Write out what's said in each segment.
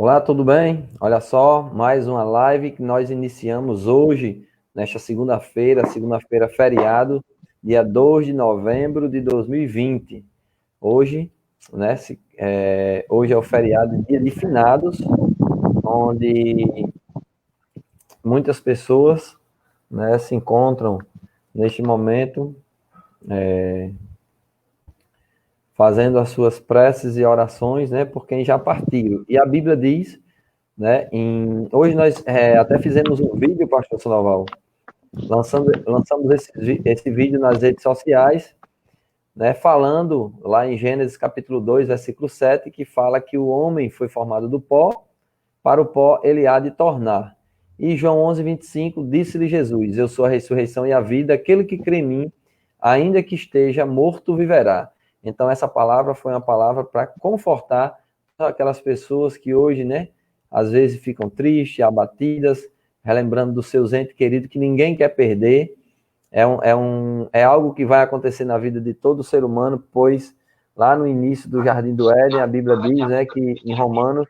Olá, tudo bem? Olha só, mais uma live que nós iniciamos hoje, nesta segunda-feira feriado, dia 2 de novembro de 2020. Hoje, né, hoje é o feriado, dia de finados, onde muitas pessoas, né, se encontram neste momento fazendo as suas preces e orações, né, por quem já partiram. E a Bíblia diz, né, hoje nós até fizemos um vídeo, pastor Sandoval, lançamos esse vídeo nas redes sociais, né, falando lá em Gênesis capítulo 2, versículo 7, que fala que o homem foi formado do pó, para o pó ele há de tornar. E João 11, 25, disse-lhe Jesus, eu sou a ressurreição e a vida, aquele que crê em mim, ainda que esteja morto, viverá. Então essa palavra foi uma palavra para confortar aquelas pessoas que hoje, né, às vezes ficam tristes, abatidas, relembrando dos seus entes queridos que ninguém quer perder. É algo que vai acontecer na vida de todo ser humano, pois lá no início do Jardim do Éden, a Bíblia diz, né, que em Romanos,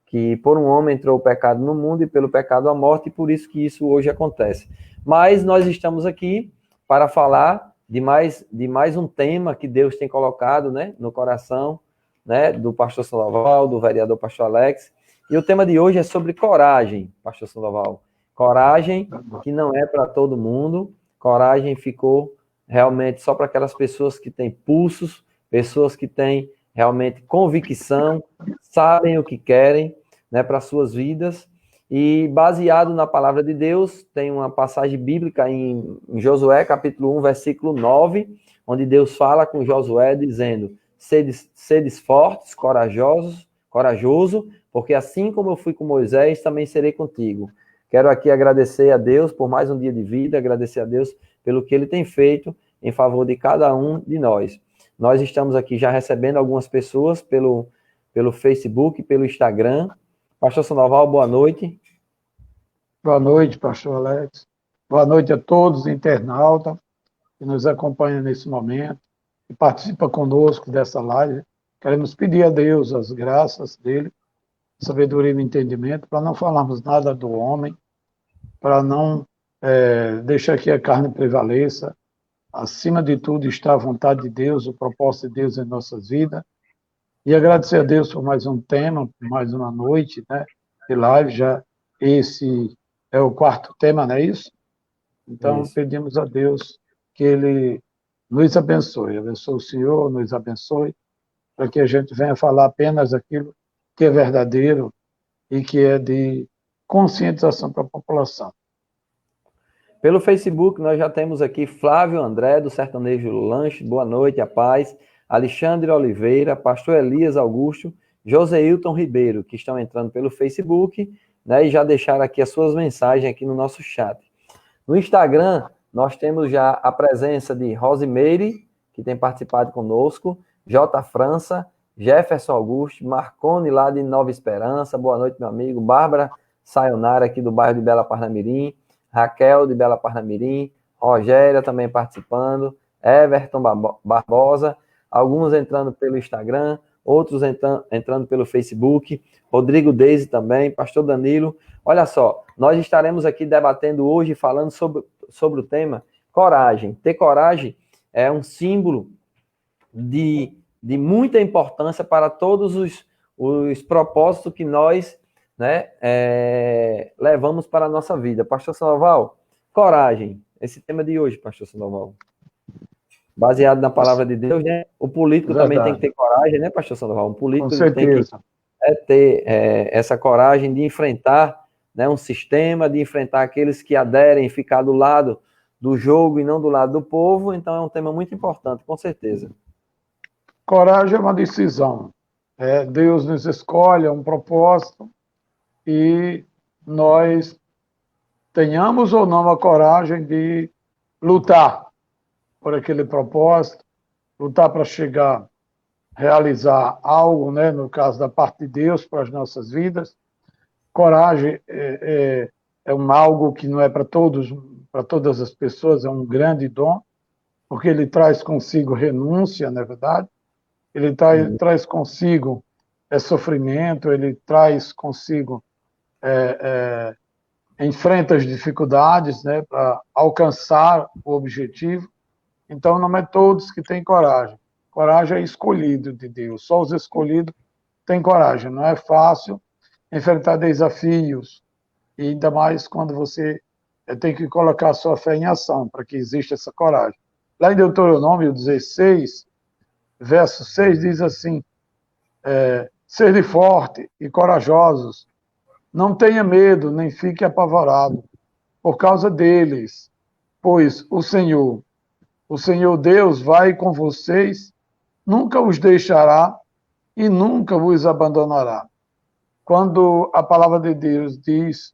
que por um homem entrou o pecado no mundo e pelo pecado a morte, e por isso que isso hoje acontece. Mas nós estamos aqui para falar de mais um tema que Deus tem colocado, né, no coração, né, do pastor Sandoval, do vereador pastor Alex. E o tema de hoje é sobre coragem, pastor Sandoval. Coragem que não é para todo mundo, coragem ficou realmente só para aquelas pessoas que têm pulsos, pessoas que têm realmente convicção, sabem o que querem, né, para suas vidas. E baseado na palavra de Deus, tem uma passagem bíblica em Josué, capítulo 1, versículo 9, onde Deus fala com Josué dizendo: sedes fortes, corajoso, porque assim como eu fui com Moisés, também serei contigo. Quero aqui agradecer a Deus por mais um dia de vida, agradecer a Deus pelo que Ele tem feito em favor de cada um de nós. Nós estamos aqui já recebendo algumas pessoas pelo Facebook, pelo Instagram. Pastor Sandoval, boa noite. Boa noite, pastor Alex. Boa noite a todos os internautas que nos acompanham nesse momento e participam conosco dessa live. Queremos pedir a Deus as graças dele, sabedoria e entendimento, para não falarmos nada do homem, para não deixar que a carne prevaleça. Acima de tudo está a vontade de Deus, o propósito de Deus em nossas vidas. E agradecer a Deus por mais um tema, por mais uma noite, né, de live. Já esse é o quarto tema, não é isso? Então, Isso. pedimos a Deus que Ele nos abençoe. Abençoe o Senhor, nos abençoe, para que a gente venha falar apenas aquilo que é verdadeiro e que é de conscientização para a população. Pelo Facebook, nós já temos aqui Flávio André, do Sertanejo Lanche, boa noite, a paz. Alexandre Oliveira, pastor Elias Augusto, Joseilton Ribeiro, que estão entrando pelo Facebook, né, e já deixaram aqui as suas mensagens aqui no nosso chat. No Instagram, nós temos já a presença de Rosimeire, que tem participado conosco, J. França, Jefferson Augusto, Marcone, lá de Nova Esperança, boa noite, meu amigo, Bárbara Sayonara, aqui do bairro de Bela Parnamirim, Raquel, de Bela Parnamirim, Rogéria também participando, Everton Barbosa, alguns entrando pelo Instagram, outros entrando pelo Facebook, Rodrigo Deise também, pastor Danilo. Olha só, nós estaremos aqui debatendo hoje, falando sobre o tema coragem. Ter coragem é um símbolo de muita importância para todos os propósitos que nós, né, levamos para a nossa vida. Pastor Sandoval, coragem. Esse tema de hoje, pastor Sandoval. Baseado na palavra de Deus, né? O político também tem que ter coragem, né, pastor Sandoval? O político ele tem que ter essa coragem de enfrentar, né, um sistema, de enfrentar aqueles que aderem, ficar do lado do jogo e não do lado do povo. Então é um tema muito importante, com certeza. Coragem é uma decisão. Deus nos escolhe, é um propósito, e nós tenhamos ou não a coragem de lutar por aquele propósito, lutar para chegar, realizar algo, né, no caso da parte de Deus para as nossas vidas. Coragem é algo que não é para todos, para todas as pessoas, é um grande dom, porque ele traz consigo renúncia, na verdade, ele traz consigo é sofrimento, ele traz consigo, enfrenta as dificuldades, né, para alcançar o objetivo. Então, não é todos que têm coragem. Coragem é escolhido de Deus, só os escolhidos têm coragem. Não é fácil enfrentar desafios, e ainda mais quando você tem que colocar a sua fé em ação, para que exista essa coragem. Lá em Deuteronômio 16, verso 6, diz assim, sede forte e corajosos, não tenha medo, nem fique apavorado, por causa deles, pois o Senhor Deus vai com vocês, nunca os deixará e nunca vos abandonará. Quando a palavra de Deus diz,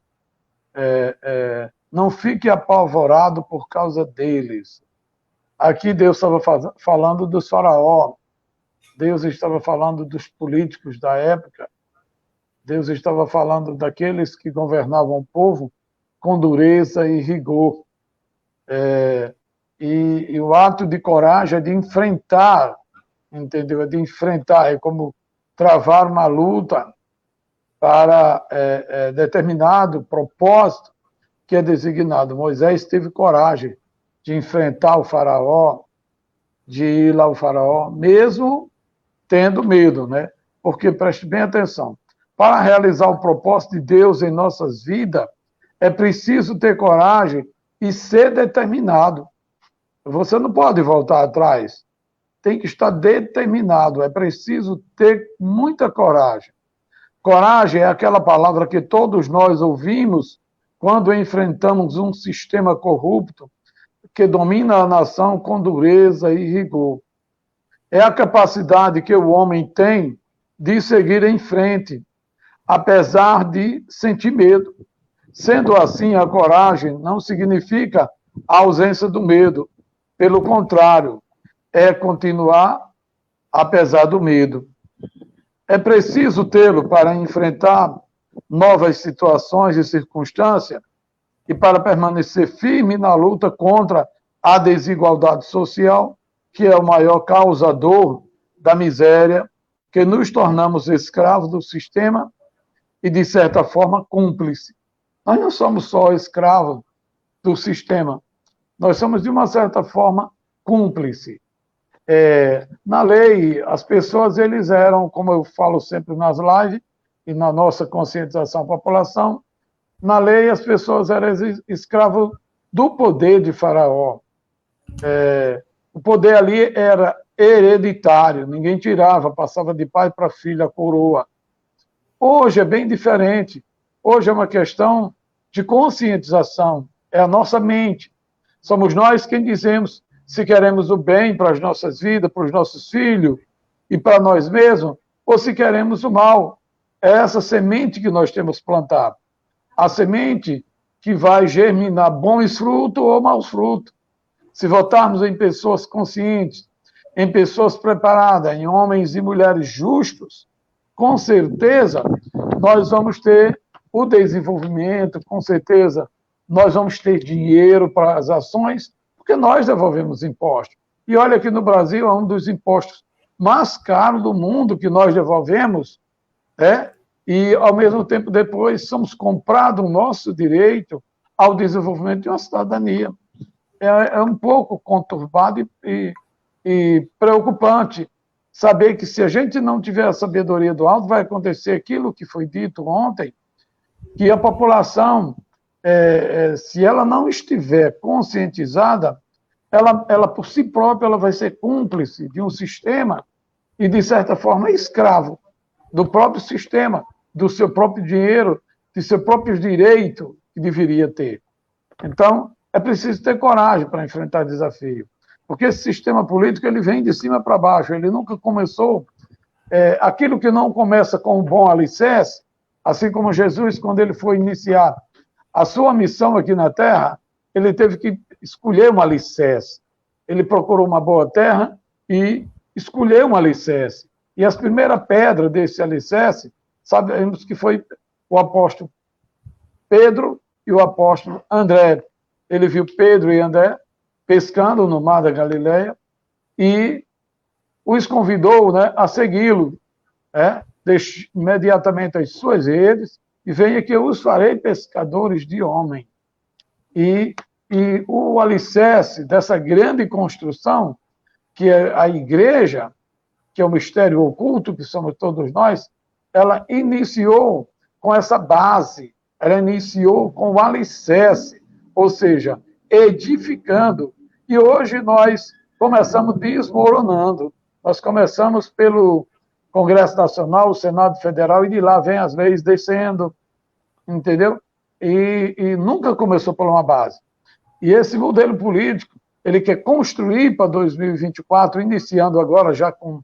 não fique apavorado por causa deles. Aqui Deus estava falando dos faraó, Deus estava falando dos políticos da época, Deus estava falando daqueles que governavam o povo com dureza e rigor. E o ato de coragem é de enfrentar, entendeu? É de enfrentar, é como travar uma luta para determinado propósito que é designado. Moisés teve coragem de enfrentar o faraó, de ir lá ao faraó, mesmo tendo medo, né? Porque, preste bem atenção, para realizar o propósito de Deus em nossas vidas, é preciso ter coragem e ser determinado. Você não pode voltar atrás, tem que estar determinado, é preciso ter muita coragem. Coragem é aquela palavra que todos nós ouvimos quando enfrentamos um sistema corrupto que domina a nação com dureza e rigor. É a capacidade que o homem tem de seguir em frente, apesar de sentir medo. Sendo assim, a coragem não significa a ausência do medo. Pelo contrário, é continuar apesar do medo. É preciso tê-lo para enfrentar novas situações e circunstâncias e para permanecer firme na luta contra a desigualdade social, que é o maior causador da miséria, que nos tornamos escravos do sistema e, de certa forma, cúmplice. Nós não somos só escravos do sistema, nós somos, de uma certa forma, cúmplice. Na lei, as pessoas, eles eram, como eu falo sempre nas lives e na nossa conscientização à população, na lei as pessoas eram escravos do poder de Faraó. O poder ali era hereditário, ninguém tirava, passava de pai para filho a coroa. Hoje é bem diferente. Hoje é uma questão de conscientização, é a nossa mente. Somos nós quem dizemos se queremos o bem para as nossas vidas, para os nossos filhos e para nós mesmos, ou se queremos o mal. É essa semente que nós temos plantado. A semente que vai germinar bons frutos ou maus frutos. Se votarmos em pessoas conscientes, em pessoas preparadas, em homens e mulheres justos, com certeza nós vamos ter o desenvolvimento, com certeza nós vamos ter dinheiro para as ações, porque nós devolvemos impostos. E olha que no Brasil é um dos impostos mais caros do mundo que nós devolvemos, e ao mesmo tempo depois somos comprados o nosso direito ao desenvolvimento de uma cidadania. É um pouco conturbado e preocupante saber que se a gente não tiver a sabedoria do alto, vai acontecer aquilo que foi dito ontem, que a população, se ela não estiver conscientizada, ela por si própria ela vai ser cúmplice de um sistema e, de certa forma, escravo do próprio sistema, do seu próprio dinheiro, de seu próprio direito que deveria ter. Então, é preciso ter coragem para enfrentar desafio, porque esse sistema político ele vem de cima para baixo, ele nunca começou. Aquilo que não começa com um bom alicerce, assim como Jesus, quando ele foi iniciar a sua missão aqui na Terra, ele teve que escolher um alicerce. Ele procurou uma boa terra e escolheu um alicerce. E as primeiras pedras desse alicerce, sabemos que foi o apóstolo Pedro e o apóstolo André. Ele viu Pedro e André pescando no mar da Galileia e os convidou, a segui-lo. deixe imediatamente as suas redes e venha que eu os farei pescadores de homem. E o alicerce dessa grande construção, que é a igreja, que é o mistério oculto, que somos todos nós, ela iniciou com essa base, ela iniciou com o alicerce, ou seja, edificando. E hoje nós começamos desmoronando. Nós começamos pelo Congresso Nacional, o Senado Federal, e de lá vem as leis descendo, entendeu? E nunca começou por uma base. E esse modelo político, ele quer construir para 2024, iniciando agora já com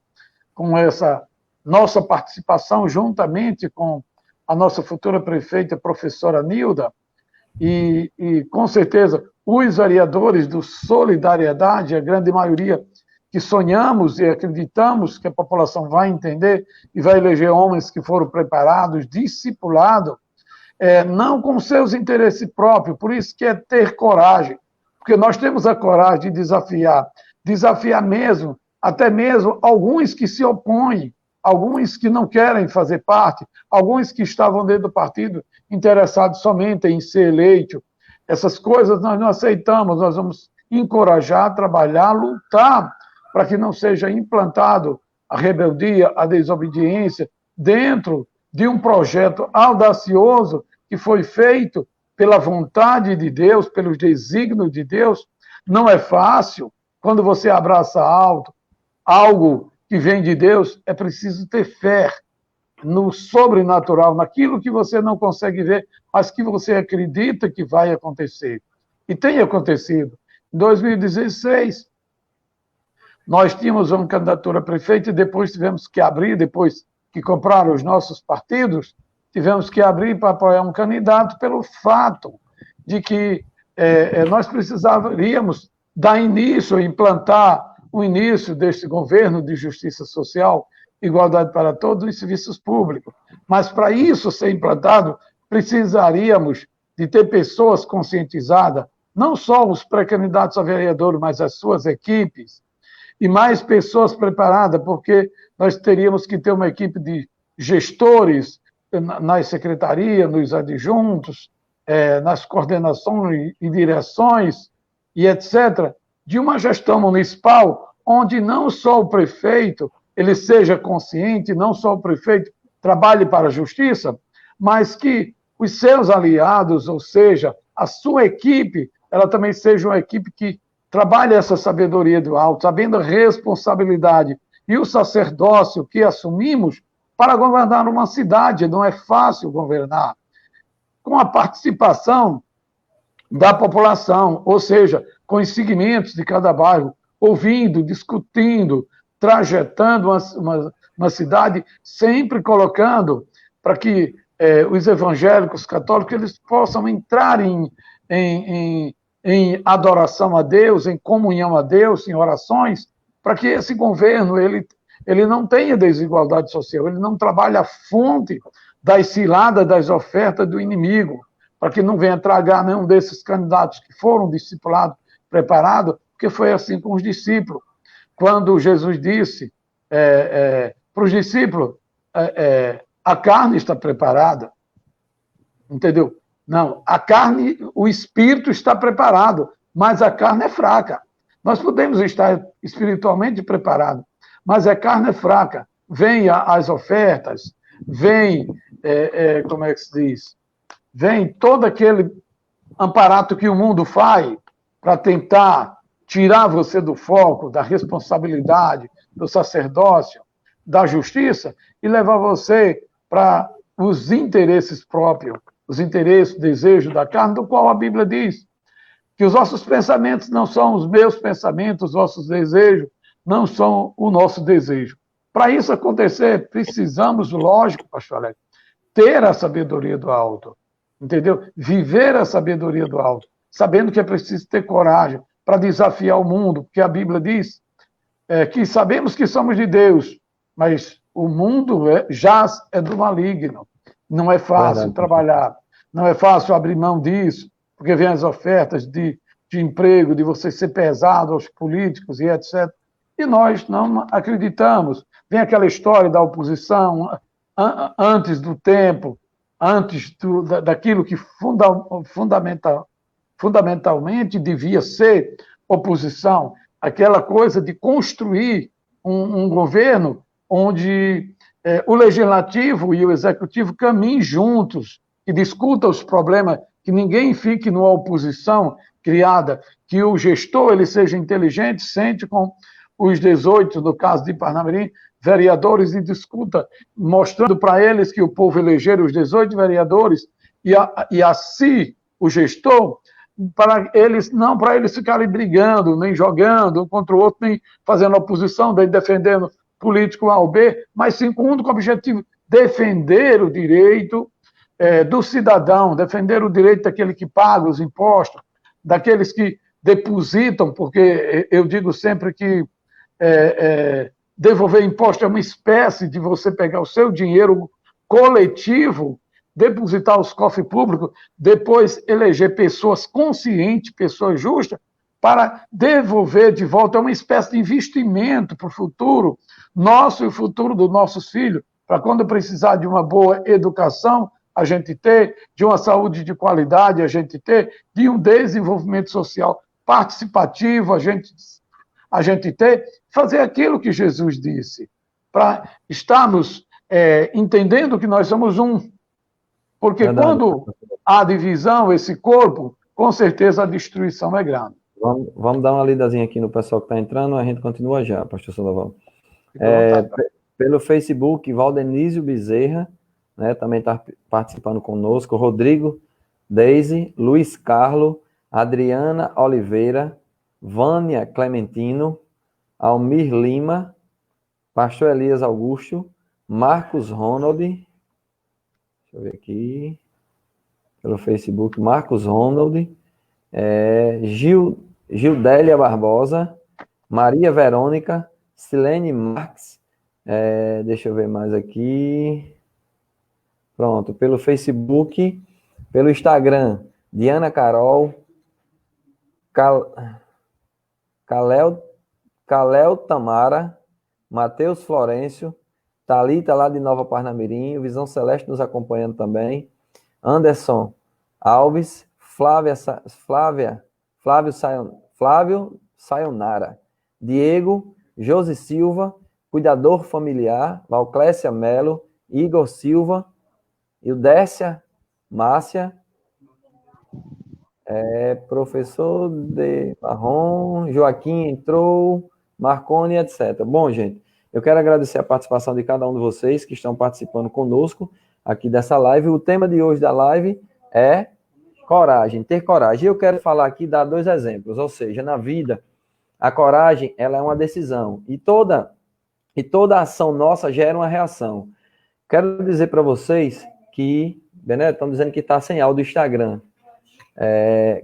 essa nossa participação, juntamente com a nossa futura prefeita, professora Nilda, e com certeza os vereadores do Solidariedade, a grande maioria que sonhamos e acreditamos que a população vai entender e vai eleger homens que foram preparados, discipulados, não com seus interesses próprios, por isso que é ter coragem, porque nós temos a coragem de desafiar mesmo, até mesmo alguns que se opõem, alguns que não querem fazer parte, alguns que estavam dentro do partido interessados somente em ser eleito. Essas coisas nós não aceitamos, nós vamos encorajar, trabalhar, lutar para que não seja implantado a rebeldia, a desobediência dentro de um projeto audacioso que foi feito pela vontade de Deus, pelos desígnios de Deus. Não é fácil. Quando você abraça algo que vem de Deus, é preciso ter fé no sobrenatural, naquilo que você não consegue ver, mas que você acredita que vai acontecer. E tem acontecido. Em 2016, nós tínhamos uma candidatura a prefeito e depois tivemos que abrir, depois que compraram os nossos partidos, tivemos que abrir para apoiar um candidato pelo fato de que nós precisaríamos dar início, implantar o início deste governo de justiça social, igualdade para todos e serviços públicos. Mas para isso ser implantado, precisaríamos de ter pessoas conscientizadas, não só os pré-candidatos a vereador, mas as suas equipes, e mais pessoas preparadas, porque nós teríamos que ter uma equipe de gestores nas secretarias, nos adjuntos, nas coordenações e direções, e etc., de uma gestão municipal onde não só o prefeito ele seja consciente, não só o prefeito trabalhe para a justiça, mas que os seus aliados, ou seja, a sua equipe, ela também seja uma equipe que trabalhe essa sabedoria do alto, sabendo a responsabilidade e o sacerdócio que assumimos para governar uma cidade. Não é fácil governar. Com a participação da população, ou seja, com os segmentos de cada bairro, ouvindo, discutindo, trajetando uma cidade, sempre colocando para que os evangélicos católicos eles possam entrar em adoração a Deus, em comunhão a Deus, em orações, para que esse governo ele não tenha desigualdade social, ele não trabalhe a fonte das ciladas, das ofertas do inimigo, para que não venha tragar nenhum desses candidatos que foram discipulados, preparados, porque foi assim com os discípulos. Quando Jesus disse para os discípulos, a carne está preparada, entendeu? Não, a carne, o espírito está preparado, mas a carne é fraca. Nós podemos estar espiritualmente preparados, mas a carne é fraca. Vem as ofertas, vem, como é que se diz? Vem todo aquele aparato que o mundo faz para tentar tirar você do foco, da responsabilidade, do sacerdócio, da justiça, e levar você para os interesses próprios, os interesses, desejos da carne, do qual a Bíblia diz que os nossos pensamentos não são os meus pensamentos, os nossos desejos não são o nosso desejo. Para isso acontecer, precisamos, lógico, pastor Alex, ter a sabedoria do alto, entendeu? Viver a sabedoria do alto, sabendo que é preciso ter coragem para desafiar o mundo, porque a Bíblia diz que sabemos que somos de Deus, mas o mundo jaz do maligno. Não é fácil trabalhar, não é fácil abrir mão disso, porque vem as ofertas de emprego, de você ser pesado aos políticos e etc. E nós não acreditamos. Vem aquela história da oposição, antes do tempo, antes daquilo que fundamentalmente devia ser oposição, aquela coisa de construir um governo onde o legislativo e o executivo caminhem juntos, que discutam os problemas, que ninguém fique numa oposição criada, que o gestor ele seja inteligente, sente com os 18, no caso de Parnamirim, vereadores e discuta, mostrando para eles que o povo elegeram os 18 vereadores e a si, o gestor, para eles ficarem brigando, nem jogando um contra o outro, nem fazendo oposição, nem defendendo político A ou B, mas sim com o único objetivo, defender o direito do cidadão, defender o direito daquele que paga os impostos, daqueles que depositam, porque eu digo sempre que devolver imposto é uma espécie de você pegar o seu dinheiro coletivo, depositar os cofres públicos, depois eleger pessoas conscientes, pessoas justas, para devolver de volta. É uma espécie de investimento para o futuro nosso e o futuro dos nossos filhos, para quando precisar de uma boa educação, a gente ter, de uma saúde de qualidade, a gente ter, de um desenvolvimento social participativo, a gente ter, fazer aquilo que Jesus disse, para estarmos entendendo que nós somos um. Porque quando há divisão, esse corpo, com certeza a destruição é grande. Vamos dar uma lidazinha aqui no pessoal que está entrando, a gente continua já, pastor Sandoval. Pelo Facebook, Valdenísio Bezerra, né, também está participando conosco, Rodrigo, Deise, Luiz Carlos, Adriana Oliveira, Vânia Clementino, Almir Lima, pastor Elias Augusto, Marcos Ronald, deixa eu ver aqui, pelo Facebook, Marcos Ronald, Gildélia Barbosa, Maria Verônica, Silene Marques, deixa eu ver mais aqui, pronto, pelo Facebook, pelo Instagram, Diana Carol, Calel Tamara, Matheus Florencio, Thalita lá de Nova Parnamirim, Visão Celeste nos acompanhando também, Anderson Alves, Flávio Sayonara, Diego, Josi Silva, Cuidador Familiar, Valclécia Melo, Igor Silva, Ildécia Márcia, professor de Marrom, Joaquim entrou, Marconi, etc. Bom, gente, eu quero agradecer a participação de cada um de vocês que estão participando conosco aqui dessa live. O tema de hoje da live é coragem, ter coragem. Eu quero falar aqui, dar 2 exemplos, ou seja, na vida, a coragem, ela é uma decisão, e toda ação nossa gera uma reação. Quero dizer para vocês que, Beneto, estão dizendo que está sem áudio do Instagram.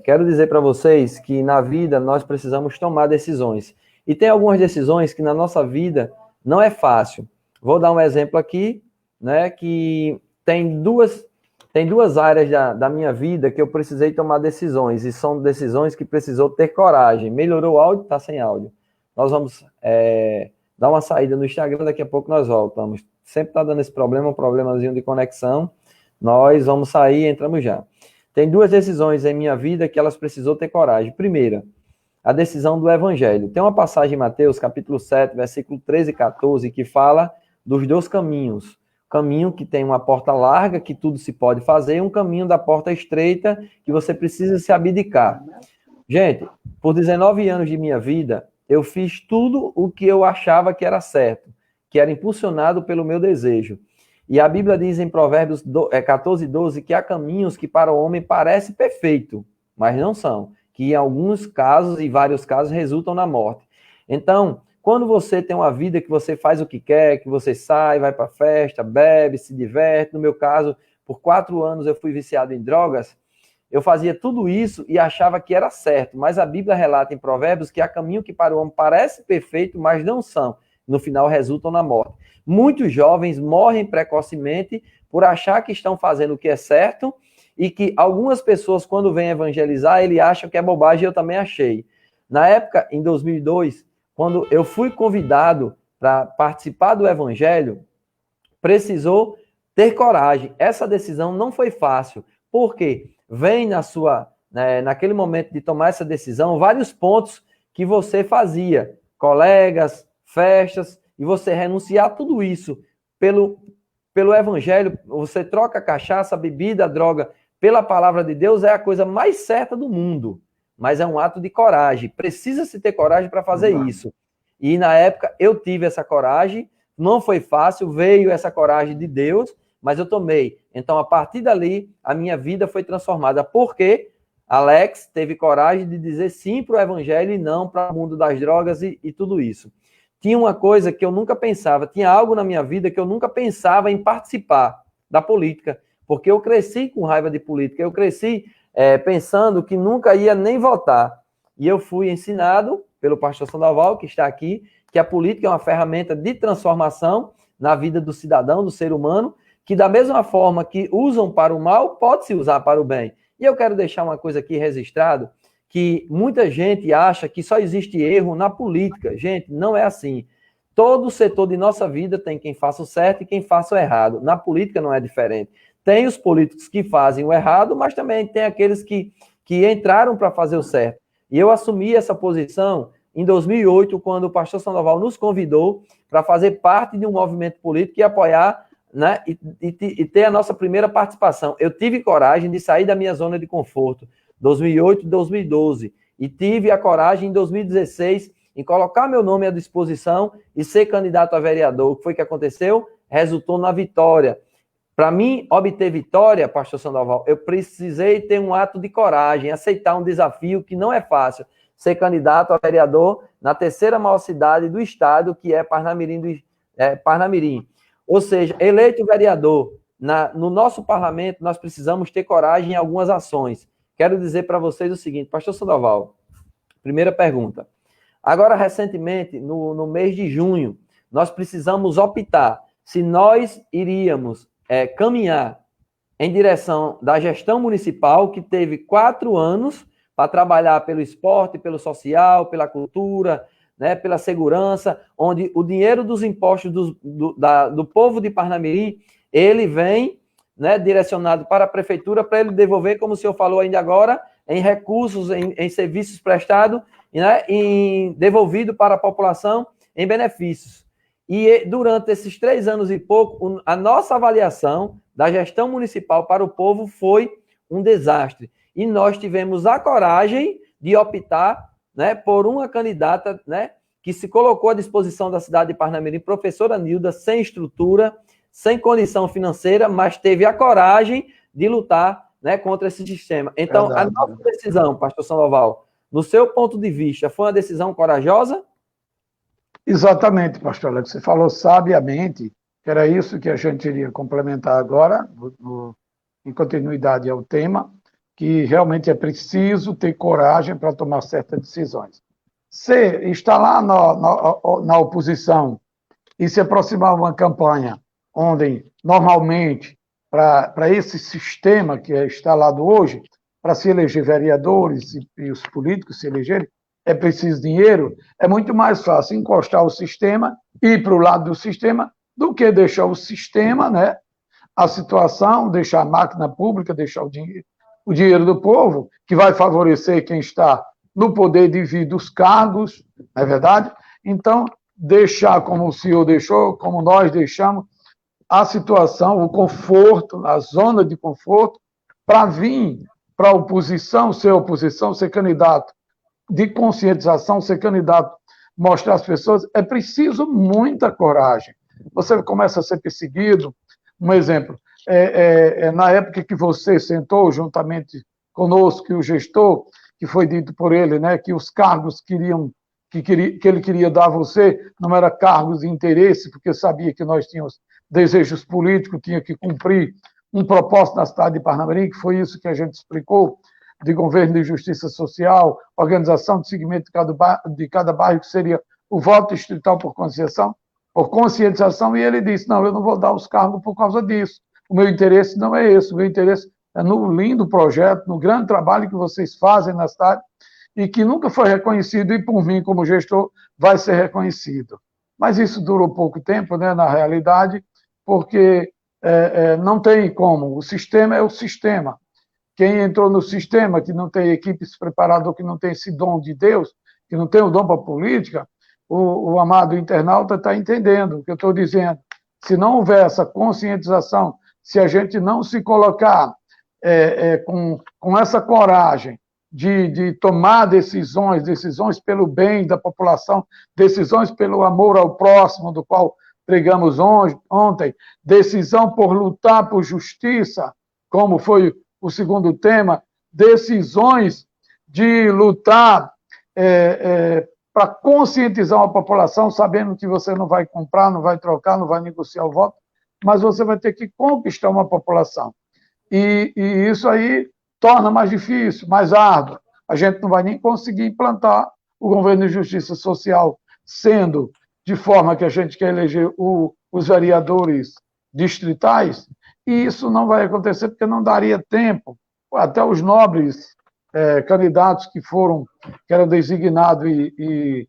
Quero dizer para vocês que na vida nós precisamos tomar decisões. E tem algumas decisões que na nossa vida não é fácil. Vou dar um exemplo aqui, né, que tem duas áreas da minha vida que eu precisei tomar decisões, e são decisões que precisou ter coragem. Melhorou o áudio? Está sem áudio. Nós vamos dar uma saída no Instagram, daqui a pouco nós voltamos. Sempre está dando esse problema, um problemazinho de conexão. Nós vamos sair e entramos já. Tem 2 decisões em minha vida que elas precisou ter coragem. Primeira, a decisão do Evangelho. Tem uma passagem em Mateus, capítulo 7, versículo 13 e 14, que fala dos 2 caminhos. Caminho que tem uma porta larga, que tudo se pode fazer, e um caminho da porta estreita, que você precisa se abdicar. Gente, por 19 anos de minha vida, eu fiz tudo o que eu achava que era certo, que era impulsionado pelo meu desejo. E a Bíblia diz em Provérbios 14, 12, que há caminhos que para o homem parece perfeito, mas não são, que em alguns casos e vários casos resultam na morte. Então, quando você tem uma vida que você faz o que quer, que você sai, vai para festa, bebe, se diverte, no meu caso, por 4 anos eu fui viciado em drogas, eu fazia tudo isso e achava que era certo, mas a Bíblia relata em Provérbios que há caminho que para o homem parece perfeito, mas não são, no final resultam na morte. Muitos jovens morrem precocemente por achar que estão fazendo o que é certo, e que algumas pessoas, quando vêm evangelizar, ele acham que é bobagem, eu também achei. Na época, em 2002, quando eu fui convidado para participar do evangelho, precisou ter coragem. Essa decisão não foi fácil, porque vem naquele momento de tomar essa decisão, vários pontos que você fazia, colegas, festas, e você renunciar a tudo isso pelo evangelho, você troca a cachaça, a bebida, a droga, pela palavra de Deus, é a coisa mais certa do mundo, mas é um ato de coragem, precisa-se ter coragem para fazer isso. E na época eu tive essa coragem, não foi fácil, veio essa coragem de Deus, mas eu tomei. Então, a partir dali, a minha vida foi transformada, porque Alex teve coragem de dizer sim para o evangelho e não para o mundo das drogas e tudo isso. Tinha uma coisa que eu nunca pensava, tinha algo na minha vida que eu nunca pensava em participar da política, porque eu cresci com raiva de política, eu cresci pensando que nunca ia nem votar. E eu fui ensinado pelo pastor Sandoval, que está aqui, que a política é uma ferramenta de transformação na vida do cidadão, do ser humano, que da mesma forma que usam para o mal, pode se usar para o bem. E eu quero deixar uma coisa aqui registrado, que muita gente acha que só existe erro na política. Gente, não é assim. Todo setor de nossa vida tem quem faça o certo e quem faça o errado. Na política não é diferente. Tem os políticos que fazem o errado, mas também tem aqueles que entraram para fazer o certo. E eu assumi essa posição em 2008, quando o pastor Sandoval nos convidou para fazer parte de um movimento político e apoiar, né, e ter a nossa primeira participação. Eu tive coragem de sair da minha zona de conforto, 2008 e 2012, e tive a coragem em 2016 em colocar meu nome à disposição e ser candidato a vereador. O que foi que aconteceu? Resultou na vitória. Para mim, obter vitória, pastor Sandoval, eu precisei ter um ato de coragem, aceitar um desafio que não é fácil, ser candidato a vereador na terceira maior cidade do estado, que é Parnamirim. Ou seja, eleito vereador, no nosso parlamento, nós precisamos ter coragem em algumas ações. Quero dizer para vocês o seguinte, pastor Sandoval, primeira pergunta. Agora, recentemente, no mês de junho, nós precisamos optar se nós iríamos caminhar em direção da gestão municipal, que teve 4 anos para trabalhar pelo esporte, pelo social, pela cultura, né, pela segurança, onde o dinheiro dos impostos do povo de Parnamirim, ele vem, né, direcionado para a prefeitura, para ele devolver, como o senhor falou ainda agora, em recursos, em serviços prestados, né, devolvido para a população em benefícios. E durante esses 3 anos e pouco, a nossa avaliação da gestão municipal para o povo foi um desastre. E nós tivemos a coragem de optar, né, por uma candidata, né, que se colocou à disposição da cidade de Parnamirim, professora Nilda, sem estrutura, sem condição financeira, mas teve a coragem de lutar, né, contra esse sistema. Então, verdade, a nossa decisão, pastor Sandoval, no seu ponto de vista, foi uma decisão corajosa? Exatamente, pastor Alex. Você falou sabiamente, que era isso que a gente iria complementar agora, em continuidade ao tema, que realmente é preciso ter coragem para tomar certas decisões. Se está lá na oposição e se aproximar de uma campanha onde, normalmente, para esse sistema que é instalado hoje, para se eleger vereadores e os políticos se elegerem, é preciso dinheiro, é muito mais fácil encostar o sistema, ir para o lado do sistema, do que deixar o sistema, né, a situação, deixar a máquina pública, deixar o dinheiro do povo, que vai favorecer quem está no poder devido aos cargos, não é verdade? Então, deixar como o senhor deixou, como nós deixamos, a situação, o conforto, a zona de conforto, para vir para a oposição, ser candidato de conscientização, ser candidato, mostrar às pessoas, é preciso muita coragem. Você começa a ser perseguido, um exemplo, na época que você sentou juntamente conosco, o gestor, que foi dito por ele, né, que os cargos que ele queria dar a você não eram cargos de interesse, porque sabia que nós tínhamos desejos políticos, tinha que cumprir um propósito na cidade de Parnamirim, que foi isso que a gente explicou, de governo de justiça social, organização de segmento de cada bairro, que seria o voto distrital por conscientização, e ele disse, não, eu não vou dar os cargos por causa disso, o meu interesse não é esse, o meu interesse é no lindo projeto, no grande trabalho que vocês fazem na cidade, e que nunca foi reconhecido, e por mim, como gestor, vai ser reconhecido. Mas isso durou pouco tempo, né, na realidade, porque não tem como. O sistema é o sistema. Quem entrou no sistema, que não tem equipes preparadas, ou que não tem esse dom de Deus, que não tem o dom para a política, o amado internauta está entendendo o que eu estou dizendo. Se não houver essa conscientização, se a gente não se colocar com essa coragem de tomar decisões pelo bem da população, decisões pelo amor ao próximo, do qual pregamos ontem, decisão por lutar por justiça, como foi o segundo tema, decisões de lutar para conscientizar a população, sabendo que você não vai comprar, não vai trocar, não vai negociar o voto, mas você vai ter que conquistar uma população. E isso aí torna mais difícil, mais árduo. A gente não vai nem conseguir implantar o governo de justiça social, sendo de forma que a gente quer eleger os vereadores distritais, e isso não vai acontecer porque não daria tempo. Até os nobres candidatos que eram designados e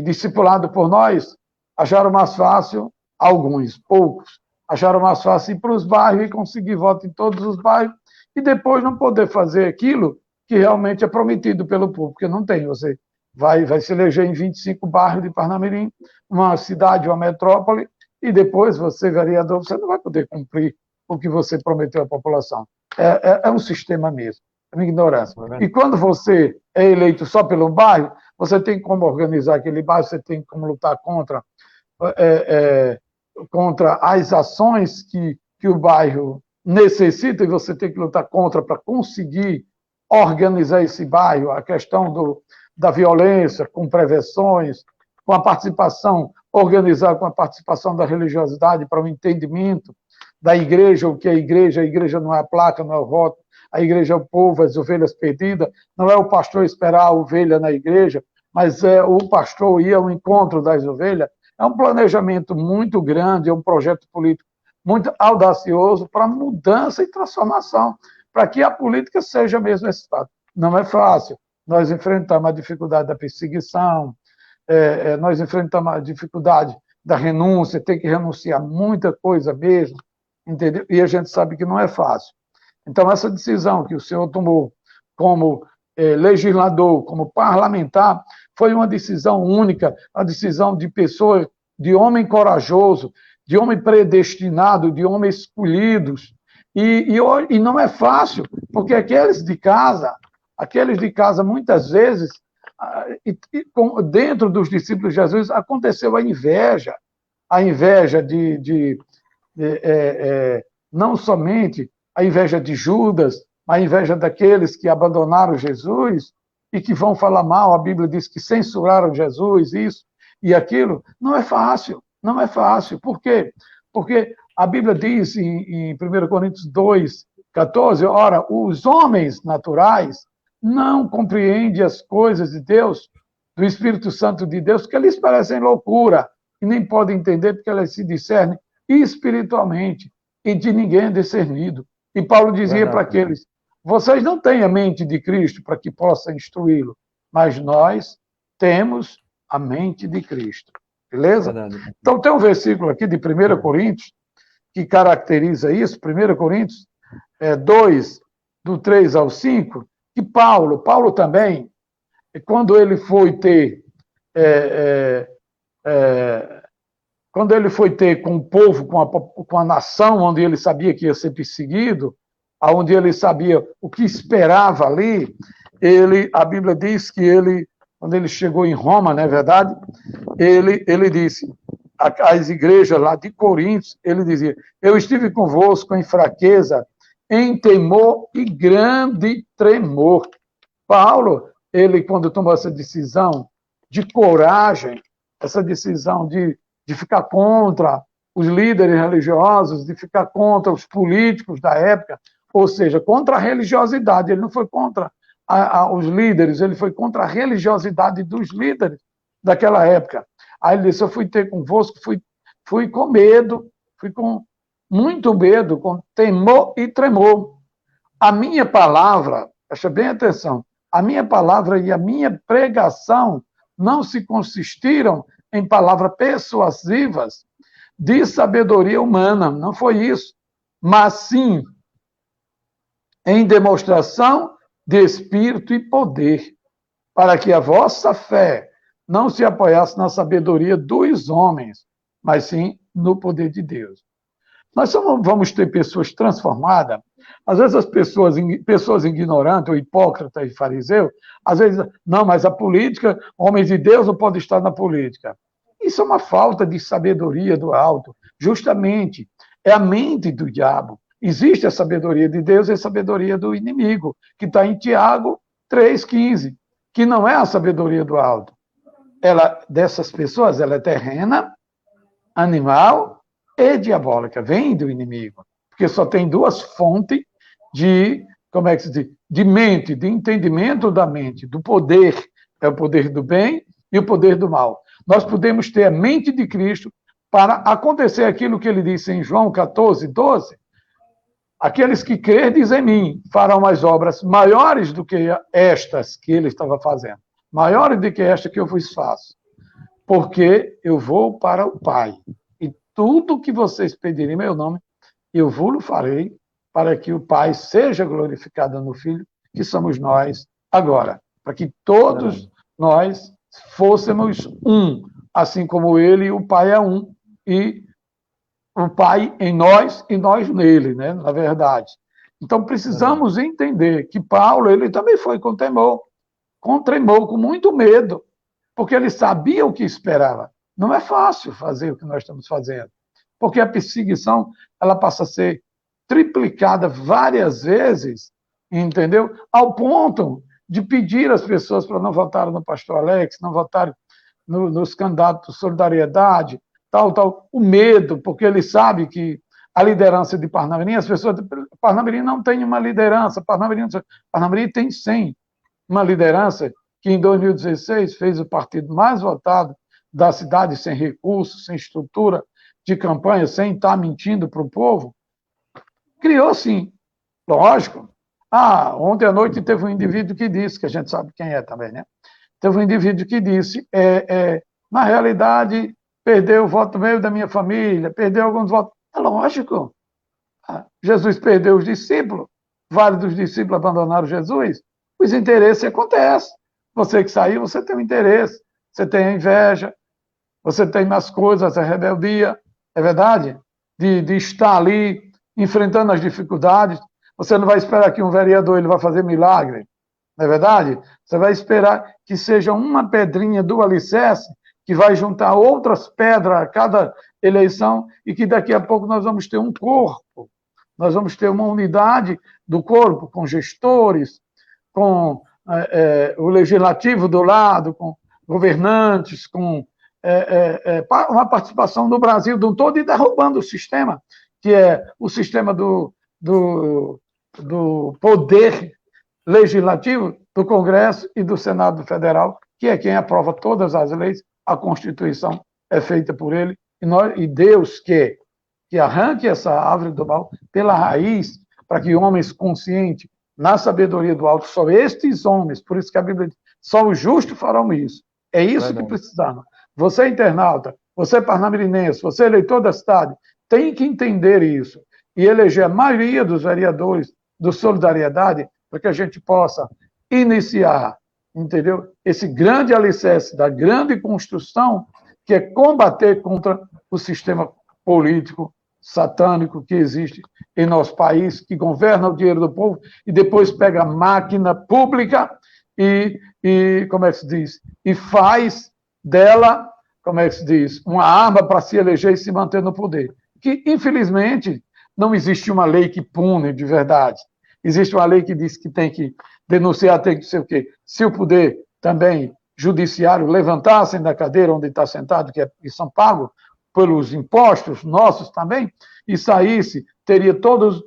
discipulados por nós, acharam mais fácil, alguns, poucos, acharam mais fácil ir para os bairros e conseguir voto em todos os bairros, e depois não poder fazer aquilo que realmente é prometido pelo povo, porque não tem. Você vai se eleger em 25 bairros de Parnamirim, uma cidade, uma metrópole, e depois você, vereador, você não vai poder cumprir o que você prometeu à população. É um sistema mesmo, é uma ignorância. E quando você é eleito só pelo bairro, você tem como organizar aquele bairro, você tem como lutar contra as ações que o bairro necessita, e você tem que lutar contra para conseguir organizar esse bairro, a questão da violência, com prevenções, com a participação, organizar com a participação da religiosidade para o entendimento da igreja, o que é a igreja não é a placa, não é o voto, a igreja é o povo, as ovelhas perdidas, não é o pastor esperar a ovelha na igreja, mas é o pastor ir ao encontro das ovelhas. É um planejamento muito grande, é um projeto político muito audacioso para mudança e transformação, para que a política seja mesmo esse estado. Não é fácil. Nós enfrentamos a dificuldade da perseguição, nós enfrentamos a dificuldade da renúncia, tem que renunciar muita coisa mesmo, entendeu? E a gente sabe que não é fácil. Então, essa decisão que o senhor tomou como legislador, como parlamentar, foi uma decisão única, uma decisão de pessoa, de homem corajoso, de homem predestinado, de homens escolhidos. E não é fácil, porque aqueles de casa, muitas vezes, dentro dos discípulos de Jesus, aconteceu a inveja não somente a inveja de Judas, a inveja daqueles que abandonaram Jesus e que vão falar mal. A Bíblia diz que censuraram Jesus, isso e aquilo. Não é fácil, não é fácil. Por quê? Porque a Bíblia diz em 1 Coríntios 2:14, ora, os homens naturais não compreendem as coisas de Deus, do Espírito Santo de Deus, que lhes parecem loucura, e nem podem entender porque elas se discernem espiritualmente, e de ninguém é discernido. E Paulo dizia para aqueles, vocês não têm a mente de Cristo para que possa instruí-lo, mas nós temos a mente de Cristo. Beleza? Verdade. Então tem um versículo aqui de 1 Coríntios que caracteriza isso, 1 Coríntios 2, do 3 ao 5, que Paulo também, quando ele foi ter com o povo, com a nação, onde ele sabia que ia ser perseguido, onde ele sabia o que esperava ali, a Bíblia diz que quando ele chegou em Roma, não é verdade? Ele disse às igrejas lá de Coríntios, ele dizia, eu estive convosco em fraqueza, em temor e grande tremor. Paulo, quando tomou essa decisão de coragem, essa decisão de ficar contra os líderes religiosos, de ficar contra os políticos da época, ou seja, contra a religiosidade. Ele não foi contra os líderes, ele foi contra a religiosidade dos líderes daquela época. Aí ele disse, eu fui ter convosco, fui com medo, fui com muito medo, com temor e tremor. A minha palavra, presta bem atenção, a minha palavra e a minha pregação não se consistiram em palavras persuasivas de sabedoria humana, não foi isso. mas sim em demonstração de espírito e poder, para que a vossa fé não se apoiasse na sabedoria dos homens, mas sim no poder de Deus. Nós vamos ter pessoas transformadas. Às vezes as pessoas ignorantes, ou hipócritas e fariseus, às vezes, não, mas a política, homens de Deus não podem estar na política. Isso é uma falta de sabedoria do alto. Justamente, é a mente do diabo. Existe a sabedoria de Deus e a sabedoria do inimigo, que está em Tiago 3,15, que não é a sabedoria do alto. Ela, dessas pessoas, ela é terrena, animal e diabólica, vem do inimigo, porque só tem duas fontes de, como é que se diz, de mente, de entendimento da mente, do poder, é o poder do bem e o poder do mal. Nós podemos ter a mente de Cristo para acontecer aquilo que ele disse em João 14:12, aqueles que crerdes em mim farão as obras maiores do que estas que ele estava fazendo, maiores do que esta que eu vos faço, porque eu vou para o Pai. E tudo que vocês pedirem em meu nome, eu vos farei, para que o Pai seja glorificado no Filho, que somos nós agora. Para que todos nós fôssemos um, assim como ele e o Pai é um. E o Pai em nós e nós nele, né? Na verdade. Então precisamos entender que Paulo, ele também foi com temor, com muito medo, porque ele sabia o que esperava. Não é fácil fazer o que nós estamos fazendo, porque a perseguição ela passa a ser triplicada várias vezes, entendeu? Ao ponto de pedir às pessoas para não votarem no pastor Alex, não votarem nos candidatos de solidariedade, tal, o medo, porque ele sabe que a liderança de Parnamirim, as pessoas de Parnamirim não tem uma liderança, Parnamirim tem 100, uma liderança que em 2016 fez o partido mais votado da cidade, sem recursos, sem estrutura de campanha, sem estar mentindo para o povo. Criou, sim, lógico. Ontem à noite teve um indivíduo que disse, que a gente sabe quem é também, né? Teve um indivíduo que disse, na realidade, perdeu o voto meio da minha família, perdeu alguns votos. É lógico. Jesus perdeu os discípulos, vários dos discípulos abandonaram Jesus. Os interesses acontecem. Você que saiu, você tem um interesse, você tem a inveja, você tem mais coisas, a rebeldia, é verdade? De estar ali enfrentando as dificuldades. Você não vai esperar que um vereador ele vai fazer milagre, não é verdade? Você vai esperar que seja uma pedrinha do alicerce que vai juntar outras pedras a cada eleição e que daqui a pouco nós vamos ter um corpo, nós vamos ter uma unidade do corpo, com gestores, com o legislativo do lado, com governantes, com uma participação do Brasil de um todo e derrubando o sistema, que é o sistema do poder legislativo, do Congresso e do Senado Federal, que é quem aprova todas as leis, a Constituição é feita por ele, e Deus quer que arranque essa árvore do mal pela raiz, para que homens conscientes, na sabedoria do alto, só estes homens, por isso que a Bíblia diz, só os justos farão isso. É isso que precisamos. Você, internauta, você, parnamirinense, você, eleitor da cidade, tem que entender isso e eleger a maioria dos vereadores do Solidariedade para que a gente possa iniciar, entendeu? Esse grande alicerce da grande construção que é combater contra o sistema político satânico que existe em nosso país, que governa o dinheiro do povo e depois pega a máquina pública e como é que se diz? E faz dela, como é que se diz? Uma arma para se eleger e se manter no poder. Que, infelizmente, não existe uma lei que pune de verdade. Existe uma lei que diz que tem que denunciar, tem que ser o quê? Se o poder também judiciário levantassem da cadeira onde está sentado, que são pagos pelos impostos nossos também, e saísse, teria todos,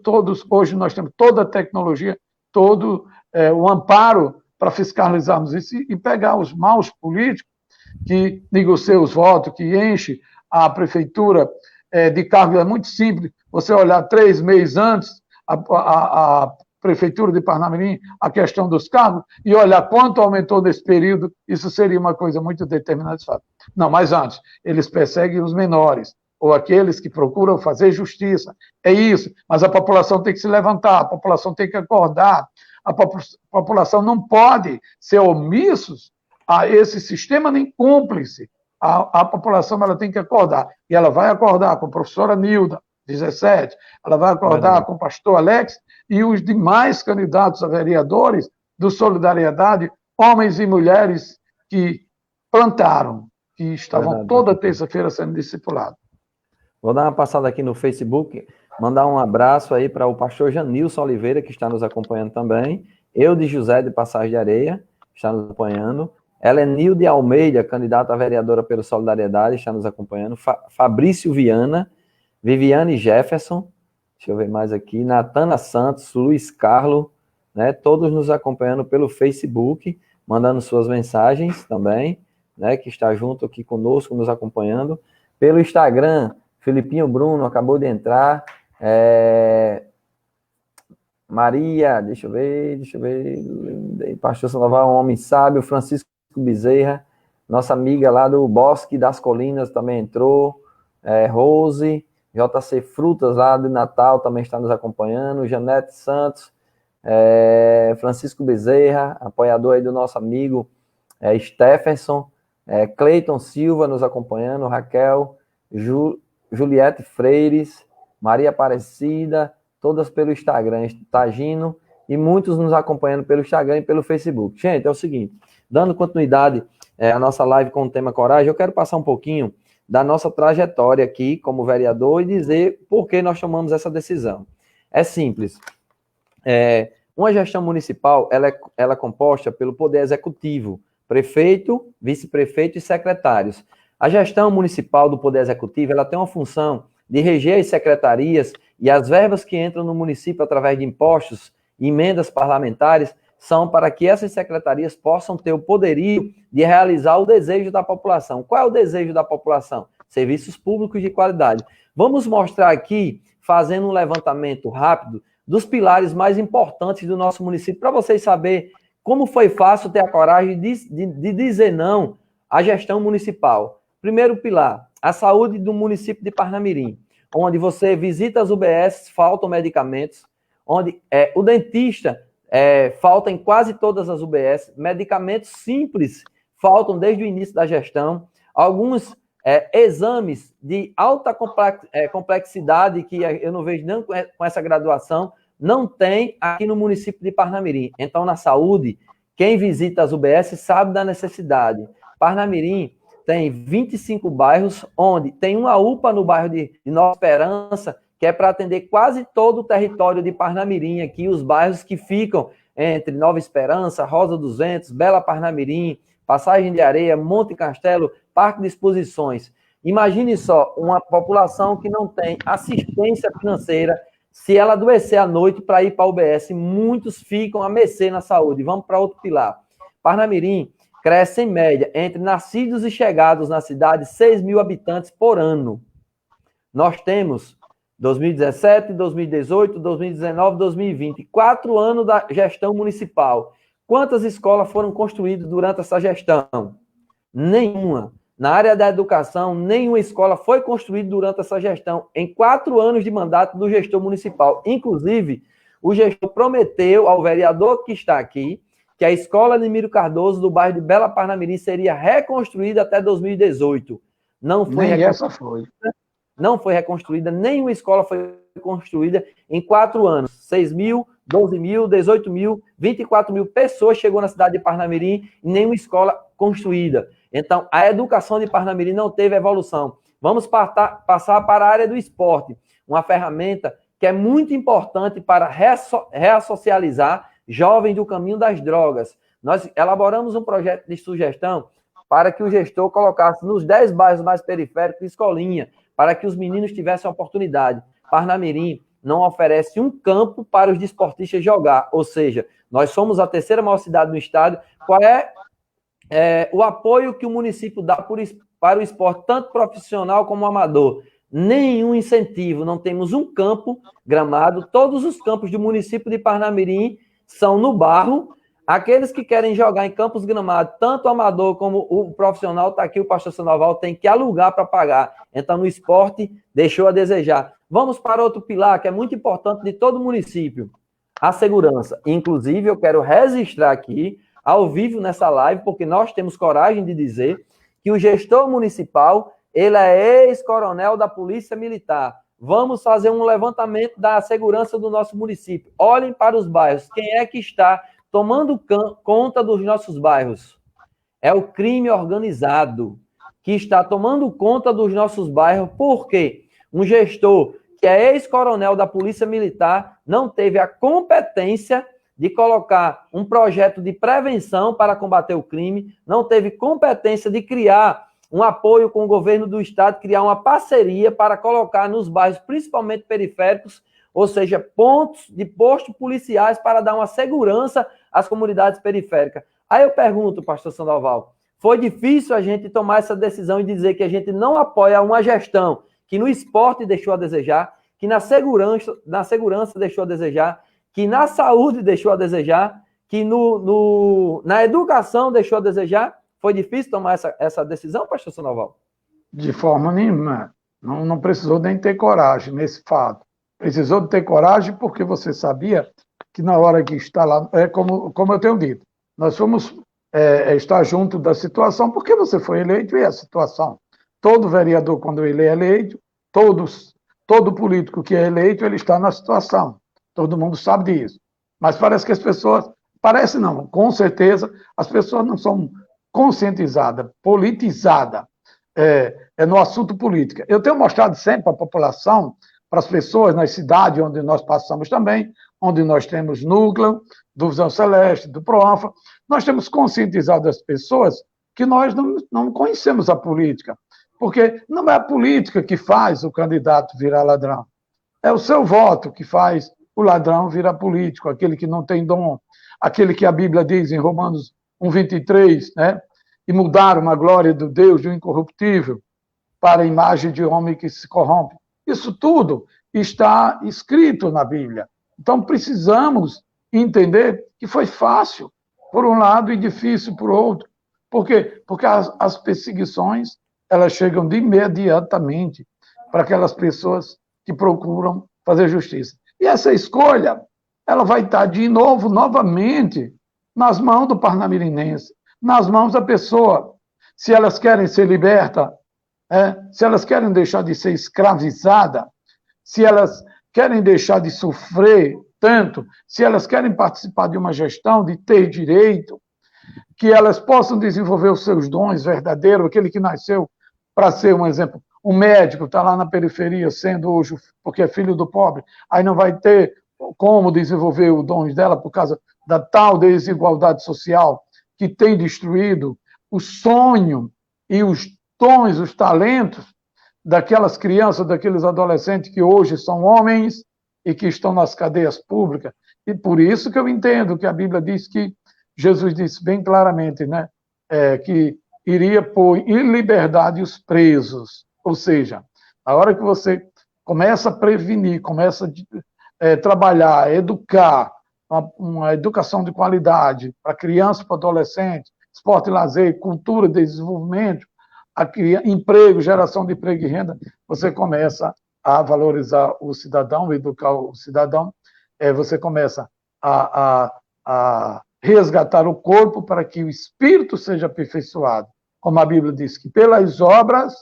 hoje nós temos toda a tecnologia, todo o amparo para fiscalizarmos isso e pegar os maus políticos que negociam os votos, que enche a prefeitura de cargos. É muito simples, você olhar 3 meses antes, a prefeitura de Parnamirim, a questão dos cargos, e olhar quanto aumentou nesse período, isso seria uma coisa muito determinante de fato. Não, mas antes, eles perseguem os menores, ou aqueles que procuram fazer justiça. É isso, mas a população tem que se levantar, a população tem que acordar, a população não pode ser omissos a esse sistema nem cúmplice. A população ela tem que acordar, e ela vai acordar com a professora Nilda, 17, ela vai acordar com o pastor Alex e os demais candidatos a vereadores do Solidariedade, homens e mulheres que plantaram, que estavam toda terça-feira sendo discipulados. Vou dar uma passada aqui no Facebook, mandar um abraço aí para o pastor Janilson Oliveira, que está nos acompanhando também, Eude José de Passagem de Areia, está nos acompanhando, Helenilde Almeida, candidata a vereadora pelo Solidariedade, está nos acompanhando, Fabrício Viana, Viviane Jefferson, deixa eu ver mais aqui, Natana Santos, Luiz Carlos, né, todos nos acompanhando pelo Facebook, mandando suas mensagens também, né, que está junto aqui conosco, nos acompanhando, pelo Instagram, Filipinho Bruno acabou de entrar, Maria, deixa eu ver, pastor Sandoval, um homem sábio, Francisco Bezerra, nossa amiga lá do Bosque das Colinas também entrou, Rose, JC Frutas lá do Natal também está nos acompanhando, Janete Santos, Francisco Bezerra, apoiador aí do nosso amigo Stephenson, Cleiton Silva nos acompanhando, Raquel, Juliette Freires, Maria Aparecida, todas pelo Instagram, Tagino, e muitos nos acompanhando pelo Instagram e pelo Facebook. Gente, é o seguinte, dando continuidade à nossa live com o tema coragem, eu quero passar um pouquinho da nossa trajetória aqui como vereador e dizer por que nós tomamos essa decisão. É simples. Uma gestão municipal, ela é composta pelo poder executivo, prefeito, vice-prefeito e secretários. A gestão municipal do poder executivo, ela tem uma função de reger as secretarias e as verbas que entram no município através de impostos e emendas parlamentares são para que essas secretarias possam ter o poderio de realizar o desejo da população. Qual é o desejo da população? Serviços públicos de qualidade. Vamos mostrar aqui, fazendo um levantamento rápido, dos pilares mais importantes do nosso município, para vocês saberem como foi fácil ter a coragem de dizer não à gestão municipal. Primeiro pilar, a saúde do município de Parnamirim, onde você visita as UBS, faltam medicamentos, onde o dentista falta em quase todas as UBS, medicamentos simples faltam desde o início da gestão, alguns exames de alta complexidade, que eu não vejo nem com essa graduação, não tem aqui no município de Parnamirim. Então, na saúde, quem visita as UBS sabe da necessidade. Parnamirim tem 25 bairros, onde tem uma UPA no bairro de Nova Esperança, que é para atender quase todo o território de Parnamirim, aqui, os bairros que ficam entre Nova Esperança, Rosa dos Ventos, Bela Parnamirim, Passagem de Areia, Monte Castelo, Parque de Exposições. Imagine só, uma população que não tem assistência financeira, se ela adoecer à noite para ir para a UBS, muitos ficam a mercê na saúde. Vamos para outro pilar. Parnamirim cresce em média, entre nascidos e chegados na cidade, 6 mil habitantes por ano. Nós temos 2017, 2018, 2019, 2020, 4 anos da gestão municipal. Quantas escolas foram construídas durante essa gestão? Nenhuma. Na área da educação, nenhuma escola foi construída durante essa gestão, em 4 anos de mandato do gestor municipal. Inclusive, o gestor prometeu ao vereador que está aqui que a escola Nemírio Cardoso, do bairro de Bela Parnamirim, seria reconstruída até 2018. Não foi reconstruída. Não foi reconstruída, nenhuma escola foi construída em 4 anos. 6 mil, 12 mil, 18 mil, 24 mil pessoas chegou na cidade de Parnamirim e nenhuma escola construída. Então, a educação de Parnamirim não teve evolução. Vamos passar para a área do esporte, uma ferramenta que é muito importante para reassocializar jovens do caminho das drogas. Nós elaboramos um projeto de sugestão para que o gestor colocasse nos 10 bairros mais periféricos escolinha, para que os meninos tivessem oportunidade. Parnamirim não oferece um campo para os desportistas jogar, ou seja, nós somos a 3ª maior cidade do estado. Qual é o apoio que o município dá para o esporte, tanto profissional como amador? Nenhum incentivo, não temos um campo gramado, todos os campos do município de Parnamirim são no barro, Aqueles que querem jogar em campos gramados, tanto o amador como o profissional, está aqui, o pastor Sandoval tem que alugar para pagar. Então, no esporte, deixou a desejar. Vamos para outro pilar, que é muito importante de todo município, a segurança. Inclusive, eu quero registrar aqui, ao vivo nessa live, porque nós temos coragem de dizer que o gestor municipal, ele é ex-coronel da Polícia Militar. Vamos fazer um levantamento da segurança do nosso município. Olhem para os bairros. Quem é que está tomando conta dos nossos bairros? É o crime organizado que está tomando conta dos nossos bairros. Por quê? Um gestor que é ex-coronel da Polícia Militar não teve a competência de colocar um projeto de prevenção para combater o crime, não teve competência de criar um apoio com o governo do estado, criar uma parceria para colocar nos bairros, principalmente periféricos, ou seja, pontos de postos policiais para dar uma segurança às comunidades periféricas. Aí eu pergunto, pastor Sandoval, foi difícil a gente tomar essa decisão e dizer que a gente não apoia uma gestão que no esporte deixou a desejar, que na segurança deixou a desejar, que na saúde deixou a desejar, que na educação deixou a desejar? Foi difícil tomar essa decisão, pastor Sandoval? De forma nenhuma. Não precisou nem ter coragem nesse fato. Precisou de ter coragem porque você sabia que na hora que está lá, como eu tenho dito, nós fomos estar junto da situação porque você foi eleito e a situação. Todo vereador, quando ele é eleito, todo político que é eleito, ele está na situação. Todo mundo sabe disso. Mas parece que as pessoas... Parece não, com certeza, as pessoas não são conscientizadas, politizadas no assunto político. Eu tenho mostrado sempre para a população, para as pessoas nas cidades onde nós passamos também, onde nós temos núcleo do Visão Celeste, do Proanfa, nós temos conscientizado as pessoas que nós não conhecemos a política, porque não é a política que faz o candidato virar ladrão, é o seu voto que faz o ladrão virar político, aquele que não tem dom, aquele que a Bíblia diz em Romanos 1:23, né? E mudaram a glória do Deus do incorruptível para a imagem de homem que se corrompe. Isso tudo está escrito na Bíblia. Então precisamos entender que foi fácil por um lado e difícil por outro. Por quê? Porque as perseguições, elas chegam de imediatamente para aquelas pessoas que procuram fazer justiça. E essa escolha, ela vai estar de novo, novamente, nas mãos do parnamirinense, nas mãos da pessoa. Se elas querem ser libertas, se elas querem deixar de ser escravizadas, se elas querem deixar de sofrer tanto, se elas querem participar de uma gestão, de ter direito, que elas possam desenvolver os seus dons verdadeiros, aquele que nasceu para ser um exemplo. O médico está lá na periferia, sendo hoje, porque é filho do pobre, aí não vai ter como desenvolver os dons dela por causa da tal desigualdade social que tem destruído o sonho e os dons, os talentos daquelas crianças, daqueles adolescentes que hoje são homens e que estão nas cadeias públicas. E por isso que eu entendo que a Bíblia diz que Jesus disse bem claramente, né, que iria pôr em liberdade os presos. Ou seja, na hora que você começa a prevenir, começa a trabalhar, educar, uma educação de qualidade para criança, para adolescente, esporte e lazer, cultura, desenvolvimento, emprego, geração de emprego e renda, você começa a valorizar o cidadão, educar o cidadão, você começa a resgatar o corpo para que o espírito seja aperfeiçoado. Como a Bíblia diz que pelas obras,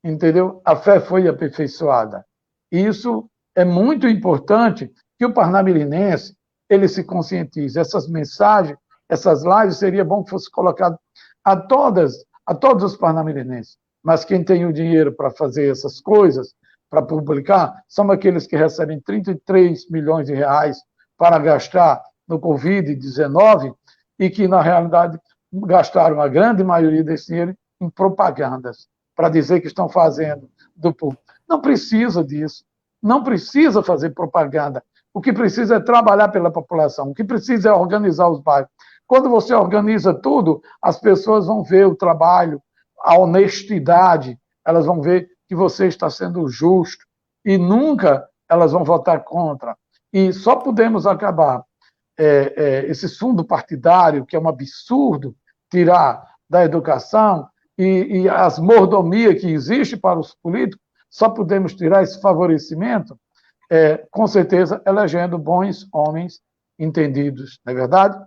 entendeu? A fé foi aperfeiçoada. Isso é muito importante que o parnamirinense ele se conscientize. Essas mensagens, essas lives, seria bom que fosse colocado a todos os parnamirinenses. Mas quem tem o dinheiro para fazer essas coisas, para publicar, são aqueles que recebem 33 milhões de reais para gastar no Covid-19 e que, na realidade, gastaram a grande maioria desse dinheiro em propagandas, para dizer que estão fazendo do público. Não precisa disso. Não precisa fazer propaganda. O que precisa é trabalhar pela população. O que precisa é organizar os bairros. Quando você organiza tudo, as pessoas vão ver o trabalho, a honestidade, elas vão ver que você está sendo justo e nunca elas vão votar contra. E só podemos acabar esse fundo partidário, que é um absurdo tirar da educação, e as mordomias que existem para os políticos, só podemos tirar esse favorecimento, com certeza, elegendo bons homens entendidos, não é verdade?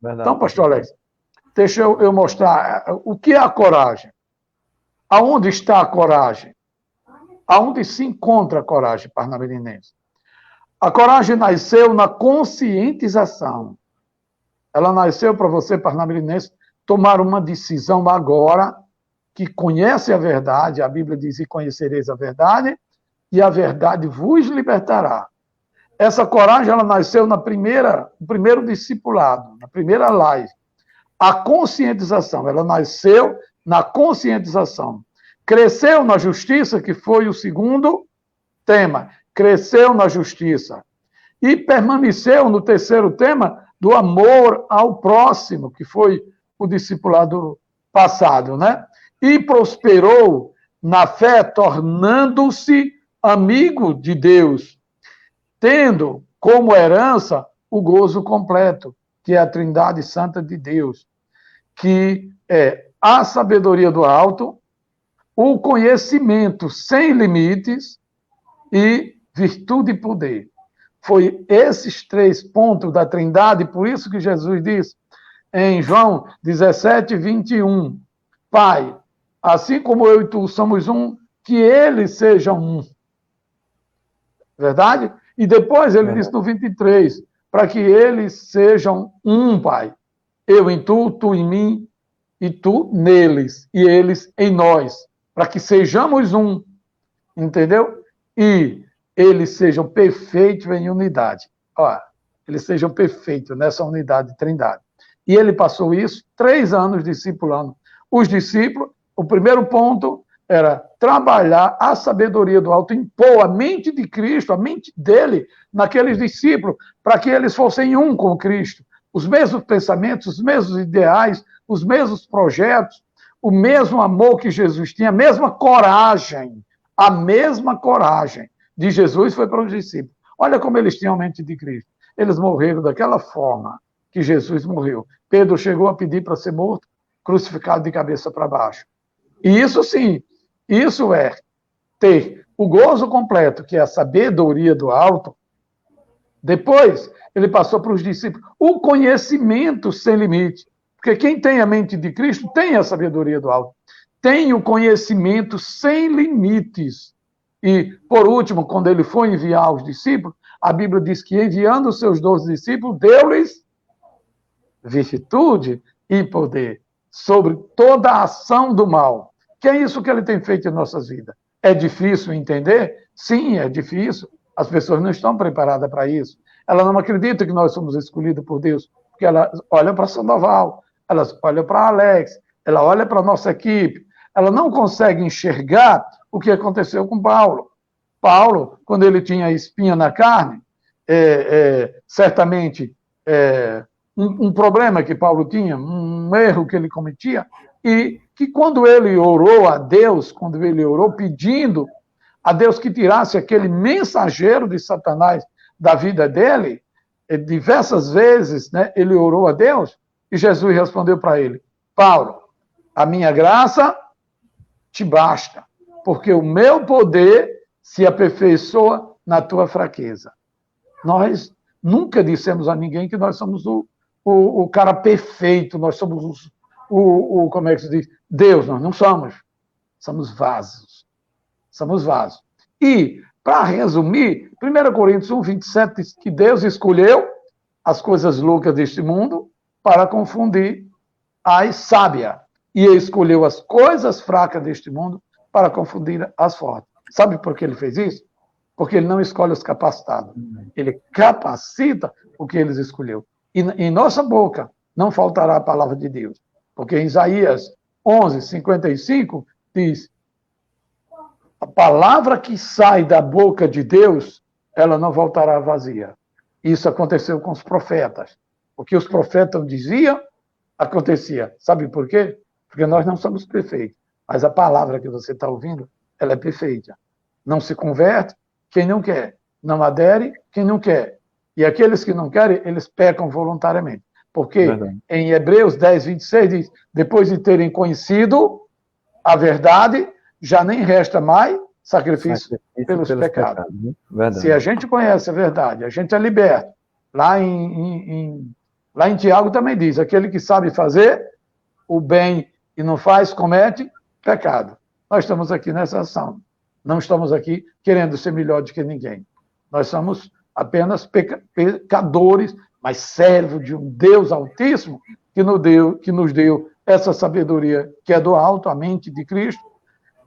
Verdade. Então, pastor Alex, deixa eu mostrar o que é a coragem. Aonde está a coragem? Aonde se encontra a coragem parnamirinense? A coragem nasceu na conscientização. Ela nasceu para você, parnamirinense, tomar uma decisão agora, que conhece a verdade, a Bíblia diz, e conhecereis a verdade, e a verdade vos libertará. Essa coragem, ela nasceu no primeiro discipulado, na primeira live. A conscientização, ela nasceu na conscientização. Cresceu na justiça, que foi o segundo tema. Cresceu na justiça. E permaneceu no terceiro tema do amor ao próximo, que foi o discipulado passado, né? E prosperou na fé, tornando-se amigo de Deus, tendo como herança o gozo completo, que é a Trindade Santa de Deus, que é a sabedoria do alto, o conhecimento sem limites e virtude e poder. Foi esses 3 pontos da Trindade, por isso que Jesus diz em João 17, 21, Pai, assim como eu e tu somos um, que eles sejam um. Verdade? E depois ele diz no 23, para que eles sejam um, Pai. Eu em tu, tu em mim, e tu neles, e eles em nós, para que sejamos um, entendeu? E eles sejam perfeitos em unidade. Olha, eles sejam perfeitos nessa unidade de Trindade. E ele passou isso 3 anos discipulando os discípulos. O primeiro ponto era trabalhar a sabedoria do alto, impor a mente de Cristo, a mente dele, naqueles discípulos, para que eles fossem um com Cristo. Os mesmos pensamentos, os mesmos ideais, os mesmos projetos, o mesmo amor que Jesus tinha, a mesma coragem de Jesus foi para os discípulos. Olha como eles tinham a mente de Cristo. Eles morreram daquela forma que Jesus morreu. Pedro chegou a pedir para ser morto, crucificado de cabeça para baixo. E isso sim, isso é ter o gozo completo, que é a sabedoria do alto. Depois, ele passou para os discípulos o conhecimento sem limite. Porque quem tem a mente de Cristo tem a sabedoria do alto. Tem o conhecimento sem limites. E, por último, quando ele foi enviar os discípulos, a Bíblia diz que, enviando os seus 12 discípulos, deu-lhes virtude e poder sobre toda a ação do mal. Que é isso que ele tem feito em nossas vidas. É difícil entender? Sim, é difícil. As pessoas não estão preparadas para isso. Elas não acreditam que nós somos escolhidos por Deus, porque elas olham para Sandoval, elas olham para Alex, ela olha para a nossa equipe, ela não consegue enxergar o que aconteceu com Paulo. Paulo, quando ele tinha espinha na carne, certamente um problema que Paulo tinha, um erro que ele cometia, e que quando ele orou a Deus, quando ele orou pedindo a Deus que tirasse aquele mensageiro de Satanás da vida dele, diversas vezes, né, ele orou a Deus, e Jesus respondeu para ele, Paulo, a minha graça te basta, porque o meu poder se aperfeiçoa na tua fraqueza. Nós nunca dissemos a ninguém que nós somos o cara perfeito, nós somos como é que se diz? Deus, nós não somos. Somos vasos. Somos vasos. E, para resumir, 1 Coríntios 1, 27 diz que Deus escolheu as coisas loucas deste mundo para confundir as sábias. E ele escolheu as coisas fracas deste mundo para confundir as fortes. Sabe por que ele fez isso? Porque ele não escolhe os capacitados. Ele capacita o que ele escolheu. E em nossa boca não faltará a palavra de Deus. Porque em Isaías 11, 55, diz, a palavra que sai da boca de Deus, ela não voltará vazia. Isso aconteceu com os profetas. O que os profetas diziam, acontecia. Sabe por quê? Porque nós não somos perfeitos. Mas a palavra que você está ouvindo, ela é perfeita. Não se converte quem não quer. Não adere quem não quer. E aqueles que não querem, eles pecam voluntariamente. Porque Verdade. em Hebreus 10, 26 diz, depois de terem conhecido a verdade, já nem resta mais sacrifício pelos pecados. Né? Verdade. Se a gente conhece a verdade, a gente é liberto. Lá em Tiago também diz, aquele que sabe fazer o bem e não faz, comete pecado. Nós estamos aqui nessa ação. Não estamos aqui querendo ser melhor do que ninguém. Nós somos apenas pecadores, mas servo de um Deus Altíssimo que nos deu essa sabedoria que é do alto, a mente de Cristo,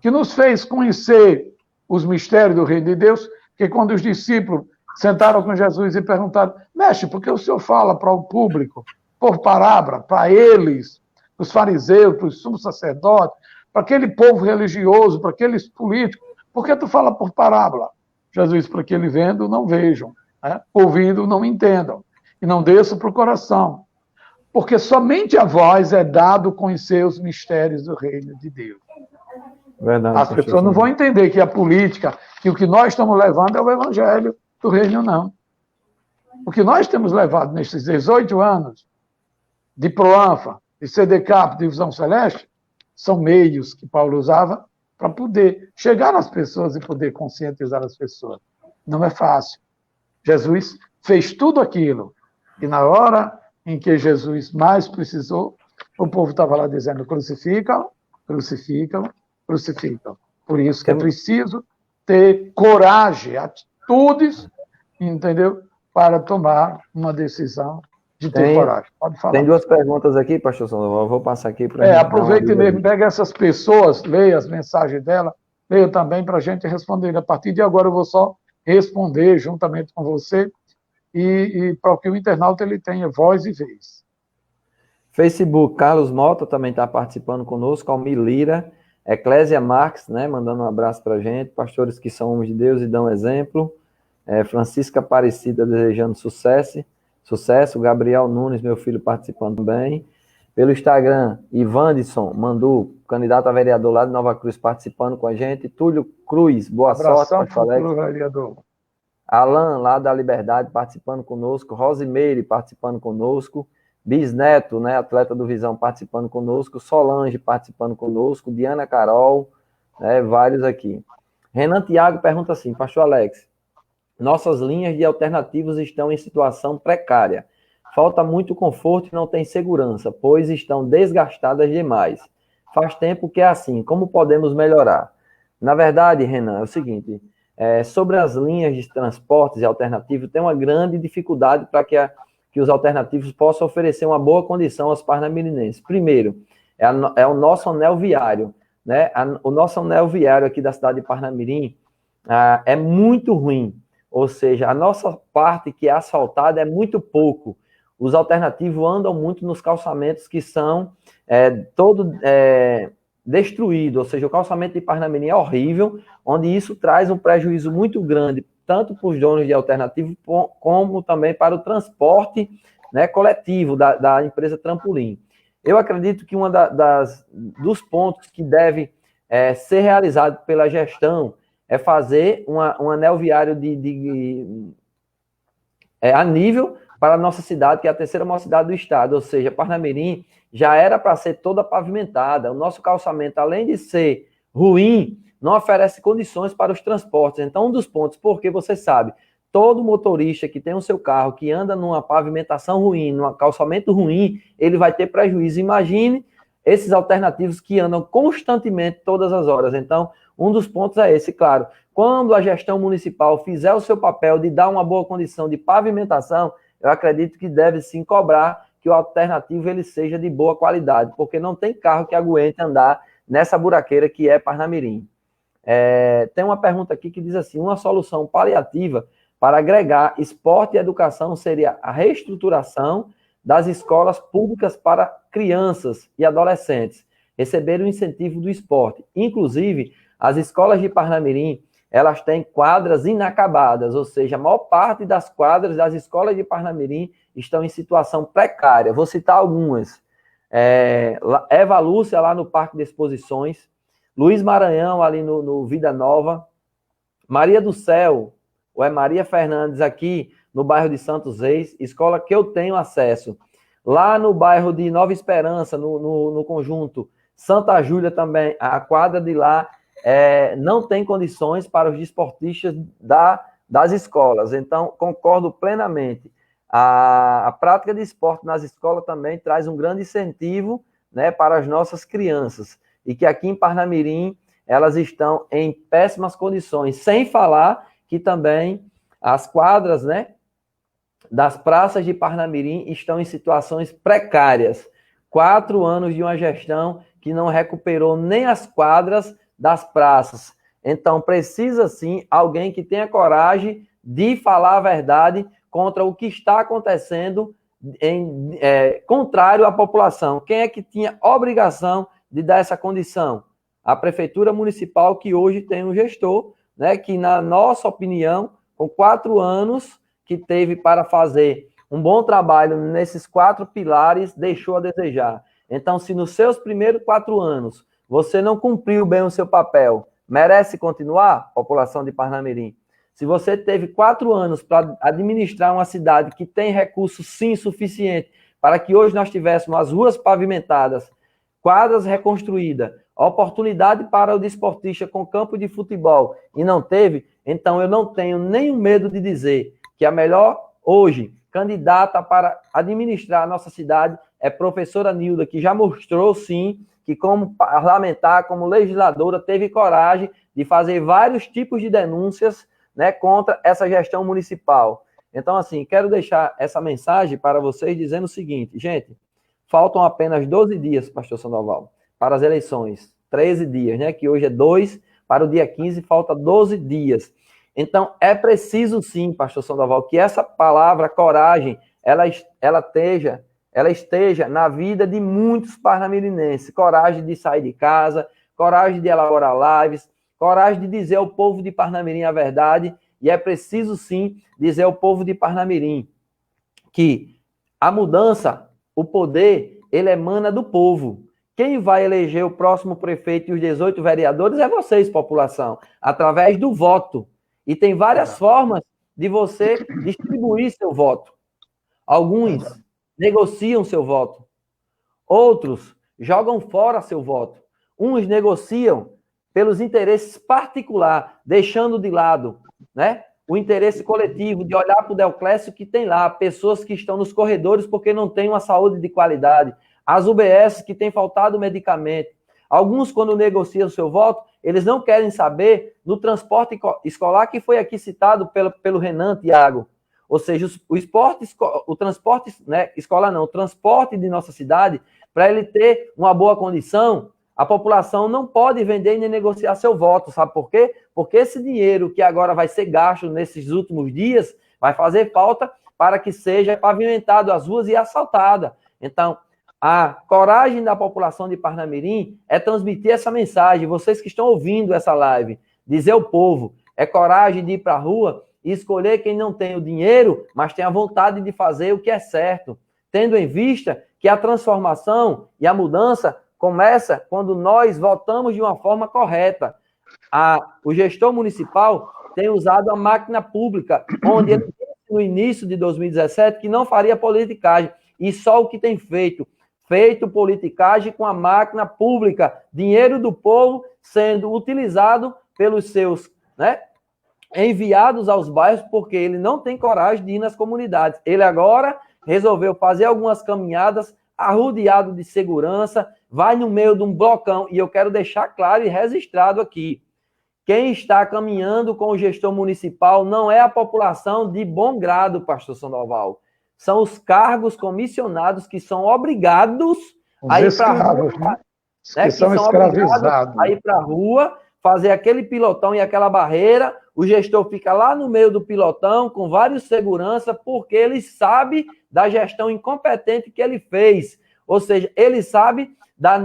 que nos fez conhecer os mistérios do Reino de Deus, que quando os discípulos sentaram com Jesus e perguntaram, mestre, por que o senhor fala para o público, por parábola, para eles, para os fariseus, para os sumos sacerdotes, para aquele povo religioso, para aqueles políticos, por que tu fala por parábola? Jesus, para que eles vendo, não vejam, né? Ouvindo, não entendam, e não desçam para o coração. Porque somente a vós é dado conhecer os mistérios do reino de Deus. Verdade, as pessoas não vão entender que a política, que o que nós estamos levando é o evangelho do reino, não. O que nós temos levado nesses 18 anos de Proanfa, de CDCAP, de Visão Celeste, são meios que Paulo usava para poder chegar nas pessoas e poder conscientizar as pessoas. Não é fácil. Jesus fez tudo aquilo. E na hora em que Jesus mais precisou, o povo estava lá dizendo, crucificam, crucificam, crucificam. Por isso que é preciso ter coragem, atitudes, entendeu? Para tomar uma decisão de ter coragem. Pode falar. Tem duas perguntas aqui, pastor Sandoval, eu vou passar aqui para a gente. Aproveite mesmo, pega essas pessoas, leia as mensagens dela, leia também para a gente responder. A partir de agora eu vou só responder juntamente com você e para que o internauta ele tenha voz e vez. Facebook, Carlos Mota também está participando conosco, Almir Lira, Eclésia Marques, né, mandando um abraço para a gente, pastores que são homens de Deus e dão exemplo, Francisca Aparecida desejando sucesso, Gabriel Nunes, meu filho, participando também. Pelo Instagram, Ivandisson Mandu, candidato a vereador lá de Nova Cruz, participando com a gente. Túlio Cruz, boa sorte, pastor Alex. Vereador. Alan, lá da Liberdade, participando conosco. Rosimeire, participando conosco. Bisneto, né, atleta do Visão, participando conosco. Solange, participando conosco. Diana Carol, né, vários aqui. Renan Tiago pergunta assim, pastor Alex, nossas linhas de alternativos estão em situação precária. Falta muito conforto e não tem segurança, pois estão desgastadas demais. Faz tempo que é assim. Como podemos melhorar? Na verdade, Renan, é o seguinte, sobre as linhas de transportes e alternativos, tem uma grande dificuldade para que os alternativos possam oferecer uma boa condição aos parnamirinenses. Primeiro, é o nosso anel viário, né? O nosso anel viário aqui da cidade de Parnamirim é muito ruim. Ou seja, a nossa parte que é asfaltada é muito pouco. Os alternativos andam muito nos calçamentos que são destruídos. Ou seja, o calçamento de Parnamirim é horrível, onde isso traz um prejuízo muito grande, tanto para os donos de alternativo, como também para o transporte, né, coletivo da empresa Trampolim. Eu acredito que dos pontos que deve ser realizado pela gestão é fazer um anel viário a nível para a nossa cidade, que é a terceira maior cidade do estado, ou seja, Parnamirim já era para ser toda pavimentada. O nosso calçamento, além de ser ruim, não oferece condições para os transportes. Então, um dos pontos, porque você sabe, todo motorista que tem o seu carro, que anda numa pavimentação ruim, num calçamento ruim, ele vai ter prejuízo. Imagine esses alternativos que andam constantemente todas as horas. Então, um dos pontos é esse, claro. Quando a gestão municipal fizer o seu papel de dar uma boa condição de pavimentação, eu acredito que deve sim cobrar que o alternativo ele seja de boa qualidade, porque não tem carro que aguente andar nessa buraqueira que é Parnamirim. Tem uma pergunta aqui que diz assim, uma solução paliativa para agregar esporte e educação seria a reestruturação das escolas públicas para crianças e adolescentes receberem o incentivo do esporte. Inclusive, as escolas de Parnamirim, elas têm quadras inacabadas, ou seja, a maior parte das quadras das escolas de Parnamirim estão em situação precária. Vou citar algumas. Eva Lúcia, lá no Parque de Exposições, Luiz Maranhão, ali no Vida Nova, Maria do Céu, ou Maria Fernandes aqui, no bairro de Santos Reis, escola que eu tenho acesso. Lá no bairro de Nova Esperança, no conjunto Santa Júlia também, a quadra de lá não tem condições para os desportistas das escolas. Então, concordo plenamente. A prática de esporte nas escolas também traz um grande incentivo, né, para as nossas crianças. E que aqui em Parnamirim, elas estão em péssimas condições. Sem falar que também as quadras, né, das praças de Parnamirim estão em situações precárias. 4 anos de uma gestão que não recuperou nem as quadras das praças. Então, precisa sim alguém que tenha coragem de falar a verdade contra o que está acontecendo contrário à população. Quem é que tinha obrigação de dar essa condição? A Prefeitura Municipal, que hoje tem um gestor, né, que, na nossa opinião, com 4 anos que teve para fazer um bom trabalho nesses 4 pilares, deixou a desejar. Então, se nos seus primeiros 4 anos você não cumpriu bem o seu papel, merece continuar, população de Parnamirim? Se você teve 4 anos para administrar uma cidade que tem recursos, sim, suficiente para que hoje nós tivéssemos as ruas pavimentadas, quadras reconstruídas, oportunidade para o desportista com campo de futebol e não teve, então eu não tenho nenhum medo de dizer que a melhor, hoje, candidata para administrar a nossa cidade é a professora Nilda, que já mostrou, sim, que como parlamentar, como legisladora, teve coragem de fazer vários tipos de denúncias, né, contra essa gestão municipal. Então, assim, quero deixar essa mensagem para vocês dizendo o seguinte, gente, faltam apenas 12 dias, pastor Sandoval, para as eleições, 13 dias, né, que hoje é 2, para o dia 15 falta 12 dias. Então, é preciso sim, pastor Sandoval, que essa palavra, coragem, ela esteja na vida de muitos parnamirinenses, coragem de sair de casa, coragem de elaborar lives, coragem de dizer ao povo de Parnamirim a verdade, e é preciso, sim, dizer ao povo de Parnamirim que a mudança, o poder, ele emana do povo. Quem vai eleger o próximo prefeito e os 18 vereadores é vocês, população, através do voto. E tem várias formas de você distribuir seu voto. Alguns negociam seu voto. Outros jogam fora seu voto. Uns negociam pelos interesses particulares, deixando de lado, né, o interesse coletivo de olhar para o Deoclésio que tem lá, pessoas que estão nos corredores porque não têm uma saúde de qualidade, as UBS que têm faltado medicamento. Alguns, quando negociam seu voto, eles não querem saber do transporte escolar, que foi aqui citado pelo Renan Tiago. Ou seja, o transporte, né, escolar não, o transporte de nossa cidade, para ele ter uma boa condição, a população não pode vender nem negociar seu voto, sabe por quê? Porque esse dinheiro que agora vai ser gasto nesses últimos dias vai fazer falta para que seja pavimentado as ruas e asfaltada. Então, a coragem da população de Parnamirim é transmitir essa mensagem. Vocês que estão ouvindo essa live, dizer ao povo, é coragem de ir para a rua e escolher quem não tem o dinheiro, mas tem a vontade de fazer o que é certo, tendo em vista que a transformação e a mudança começa quando nós votamos de uma forma correta. O gestor municipal tem usado a máquina pública, onde ele disse no início de 2017 que não faria politicagem, e só o que tem feito politicagem com a máquina pública, dinheiro do povo sendo utilizado pelos seus, né, enviados aos bairros, porque ele não tem coragem de ir nas comunidades. Ele agora resolveu fazer algumas caminhadas, arrodeado de segurança, vai no meio de um blocão, e eu quero deixar claro e registrado aqui, quem está caminhando com o gestor municipal não é a população de bom grado, pastor Sandoval, são os cargos comissionados que são obrigados a ir para a rua, né? Que são escravizados. A ir para a rua, fazer aquele pilotão e aquela barreira, o gestor fica lá no meio do pilotão com vários seguranças, porque ele sabe da gestão incompetente que ele fez. Ou seja, ele sabe da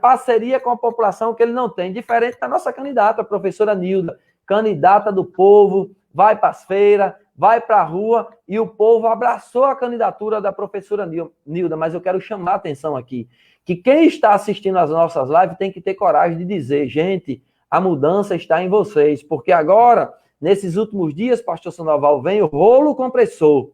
parceria com a população que ele não tem. Diferente da nossa candidata, a professora Nilda, candidata do povo, vai para as feiras, vai para a rua, e o povo abraçou a candidatura da professora Nilda. Mas eu quero chamar a atenção aqui, que quem está assistindo às nossas lives tem que ter coragem de dizer, gente, a mudança está em vocês, porque agora nesses últimos dias, pastor Sandoval, vem o rolo compressor,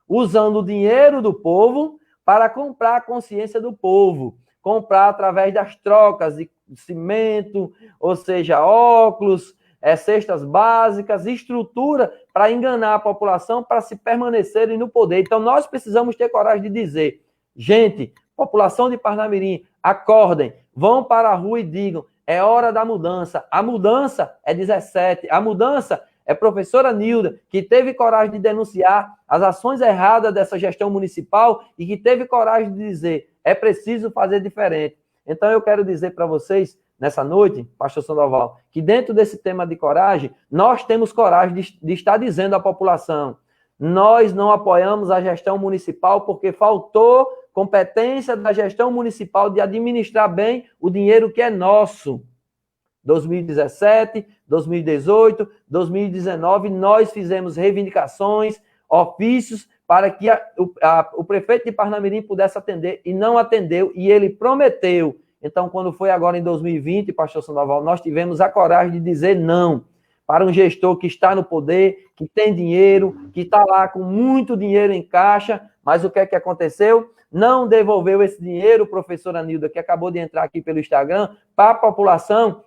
usando o dinheiro do povo para comprar a consciência do povo, comprar através das trocas de cimento, ou seja, óculos, cestas básicas, estrutura para enganar a população, para se permanecerem no poder. Então, nós precisamos ter coragem de dizer, gente, população de Parnamirim, acordem, vão para a rua e digam, é hora da mudança. A mudança é 17, a mudança é professora Nilda, que teve coragem de denunciar as ações erradas dessa gestão municipal e que teve coragem de dizer, é preciso fazer diferente. Então, eu quero dizer para vocês, nessa noite, pastor Sandoval, que dentro desse tema de coragem, nós temos coragem de estar dizendo à população, nós não apoiamos a gestão municipal porque faltou competência da gestão municipal de administrar bem o dinheiro que é nosso. 2017, 2018, 2019, nós fizemos reivindicações, ofícios, para que o prefeito de Parnamirim pudesse atender, e não atendeu, e ele prometeu. Então, quando foi agora em 2020, pastor Sandoval, nós tivemos a coragem de dizer não para um gestor que está no poder, que tem dinheiro, que está lá com muito dinheiro em caixa, mas o que é que aconteceu? Não devolveu esse dinheiro, professora Nilda, que acabou de entrar aqui pelo Instagram, para a população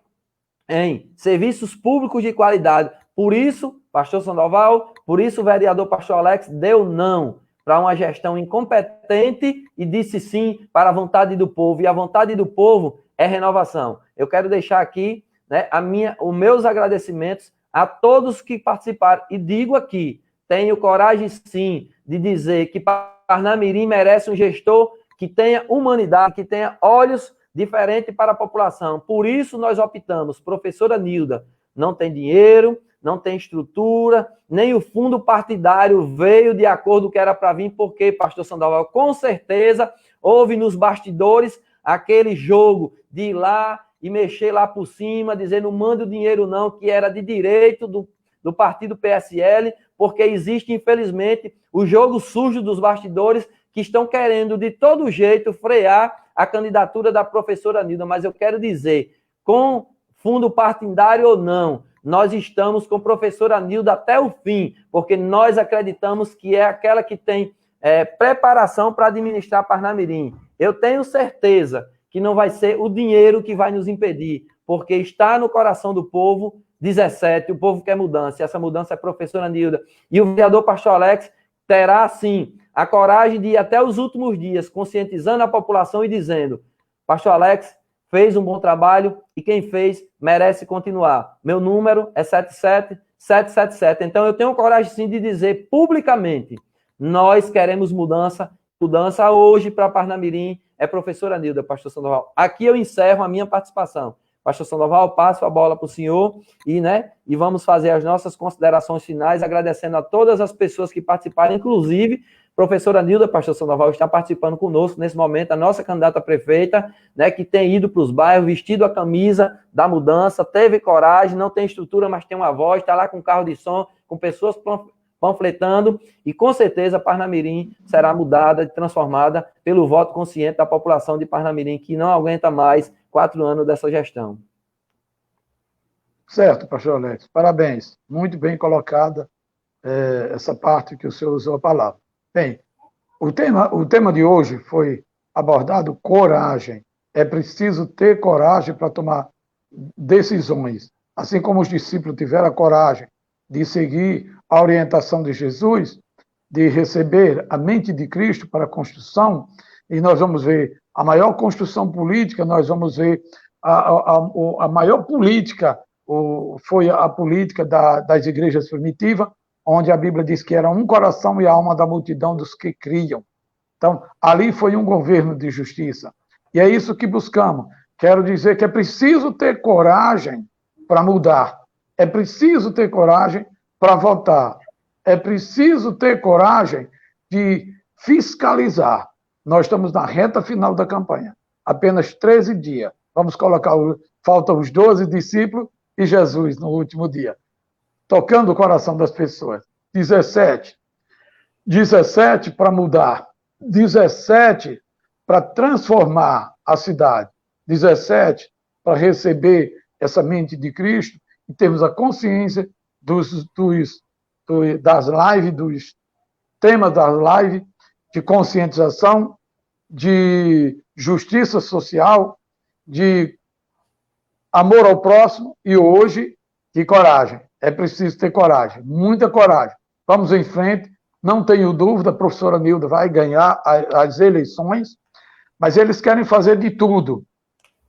em serviços públicos de qualidade. Por isso, pastor Sandoval, por isso o vereador pastor Alex deu não para uma gestão incompetente e disse sim para a vontade do povo. E a vontade do povo é renovação. Eu quero deixar aqui, né, os meus agradecimentos a todos que participaram. E digo aqui, tenho coragem sim de dizer que Parnamirim merece um gestor que tenha humanidade, que tenha olhos diferentes para a população. Por isso nós optamos, professora Nilda, não tem dinheiro, não tem estrutura, nem o fundo partidário veio de acordo com o que era para vir, porque, pastor Sandoval, com certeza houve nos bastidores aquele jogo de ir lá e mexer lá por cima, dizer não manda o dinheiro não, que era de direito do partido PSL, porque existe, infelizmente, o jogo sujo dos bastidores que estão querendo, de todo jeito, frear a candidatura da professora Nilda. Mas eu quero dizer, com fundo partidário ou não, nós estamos com a professora Nilda até o fim, porque nós acreditamos que é aquela que tem preparação para administrar Parnamirim. Eu tenho certeza que não vai ser o dinheiro que vai nos impedir, porque está no coração do povo 17, o povo quer mudança, e essa mudança é a professora Nilda. E o vereador pastor Alex terá, sim, a coragem de ir até os últimos dias, conscientizando a população e dizendo, pastor Alex fez um bom trabalho e quem fez merece continuar. Meu número é 77777. Então, eu tenho coragem, sim, de dizer publicamente, nós queremos mudança. Mudança hoje para Parnamirim é professora Nilda, pastor Sandoval. Aqui eu encerro a minha participação. Pastor Sandoval, passo a bola para o senhor e vamos fazer as nossas considerações finais, agradecendo a todas as pessoas que participaram, inclusive professora Nilda, pastor Sandoval, está participando conosco nesse momento, a nossa candidata a prefeita, que tem ido para os bairros, vestido a camisa da mudança, teve coragem, não tem estrutura, mas tem uma voz, está lá com carro de som, com pessoas panfletando, e com certeza Parnamirim será mudada, transformada pelo voto consciente da população de Parnamirim, que não aguenta mais 4 anos dessa gestão. Certo, pastor Alex, parabéns, muito bem colocada essa parte que o senhor usou a palavra. Bem, o tema de hoje foi abordado coragem. É preciso ter coragem para tomar decisões. Assim como os discípulos tiveram a coragem de seguir a orientação de Jesus, de receber a mente de Cristo para a construção, e nós vamos ver a maior construção política, nós vamos ver a maior política, foi a política das igrejas primitivas, onde a Bíblia diz que era um coração e a alma da multidão dos que criam. Então, ali foi um governo de justiça. E é isso que buscamos. Quero dizer que é preciso ter coragem para mudar. É preciso ter coragem para votar. É preciso ter coragem de fiscalizar. Nós estamos na reta final da campanha. Apenas 13 dias. Vamos colocar, faltam os 12 discípulos e Jesus no último dia. Tocando o coração das pessoas. 17 para mudar. 17 para transformar a cidade. 17 para receber essa mente de Cristo e termos a consciência das lives, dos temas das lives, de conscientização, de justiça social, de amor ao próximo e hoje de coragem. É preciso ter coragem, muita coragem. Vamos em frente, não tenho dúvida, a professora Nilda vai ganhar as eleições, mas eles querem fazer de tudo.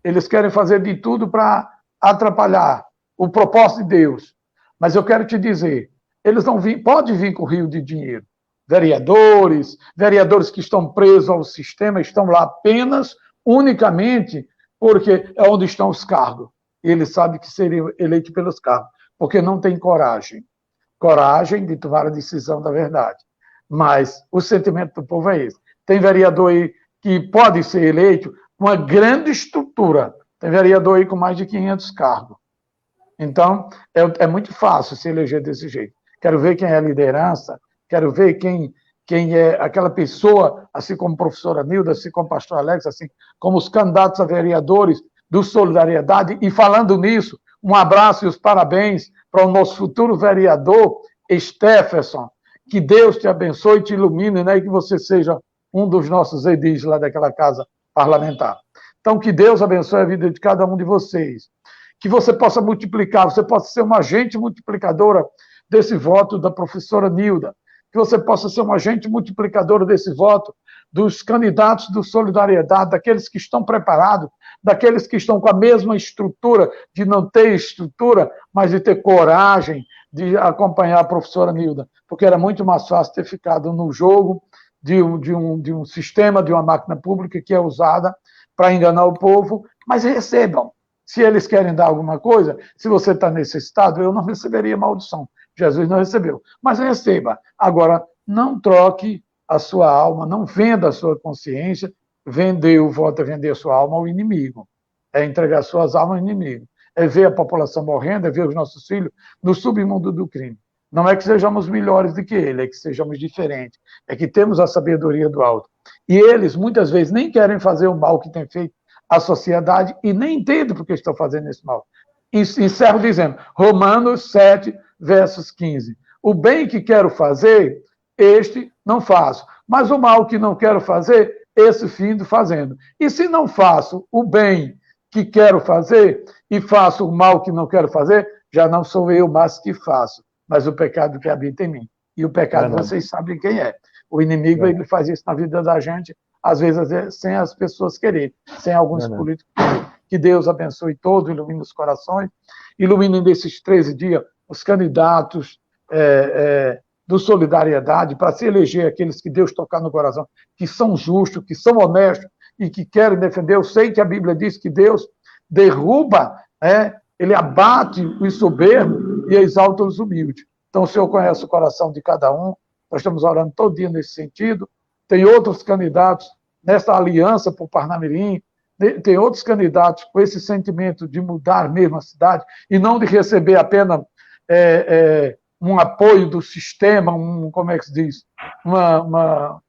Eles querem fazer de tudo para atrapalhar o propósito de Deus. Mas eu quero te dizer, eles não podem vir com o rio de dinheiro. Vereadores que estão presos ao sistema, estão lá apenas, unicamente, porque é onde estão os cargos. E eles sabem que seriam eleitos pelos cargos, porque não tem coragem. Coragem de tomar a decisão da verdade. Mas o sentimento do povo é esse. Tem vereador aí que pode ser eleito com uma grande estrutura. Tem vereador aí com mais de 500 cargos. Então, é muito fácil se eleger desse jeito. Quero ver quem é a liderança, quero ver quem é aquela pessoa, assim como a professora Nilda, assim como o pastor Alex, assim como os candidatos a vereadores do Solidariedade. E falando nisso, um abraço e os parabéns para o nosso futuro vereador, Stephenson. Que Deus te abençoe e te ilumine, né? E que você seja um dos nossos edis lá daquela casa parlamentar. Então, que Deus abençoe a vida de cada um de vocês. Que você possa multiplicar, você possa ser uma agente multiplicadora desse voto da professora Nilda. Que você possa ser um agente multiplicador desse voto dos candidatos do Solidariedade, daqueles que estão preparados, daqueles que estão com a mesma estrutura, de não ter estrutura, mas de ter coragem de acompanhar a professora Nilda, porque era muito mais fácil ter ficado no jogo de um sistema, de uma máquina pública que é usada para enganar o povo, mas recebam. Se eles querem dar alguma coisa, se você está necessitado, eu não receberia maldição. Jesus não recebeu. Mas receba. Agora, não troque a sua alma, não venda a sua consciência. Vender o voto é vender a sua alma ao inimigo. É entregar suas almas ao inimigo. É ver a população morrendo, é ver os nossos filhos no submundo do crime. Não é que sejamos melhores do que ele, é que sejamos diferentes. É que temos a sabedoria do alto. E eles, muitas vezes, nem querem fazer o mal que tem feito à sociedade e nem entendem por que estão fazendo esse mal. Encerro dizendo, Romanos 7, versos 15. O bem que quero fazer, este não faço. Mas o mal que não quero fazer, esse findo fazendo. E se não faço o bem que quero fazer e faço o mal que não quero fazer, já não sou eu mais que faço, mas o pecado que habita em mim. E o pecado, vocês sabem quem é. O inimigo, ele faz isso na vida da gente, às vezes sem as pessoas quererem, sem alguns políticos quererem. Que Deus abençoe todos, ilumine os corações, ilumine nesses 13 dias os candidatos do Solidariedade, para se eleger aqueles que Deus tocar no coração, que são justos, que são honestos e que querem defender. Eu sei que a Bíblia diz que Deus derruba, ele abate os soberbos e exalta os humildes. Então, o Senhor conhece o coração de cada um, nós estamos orando todo dia nesse sentido. Tem outros candidatos nessa aliança por Parnamirim, tem outros candidatos com esse sentimento de mudar mesmo a cidade e não de receber apenas um apoio do sistema, como é que se diz, uma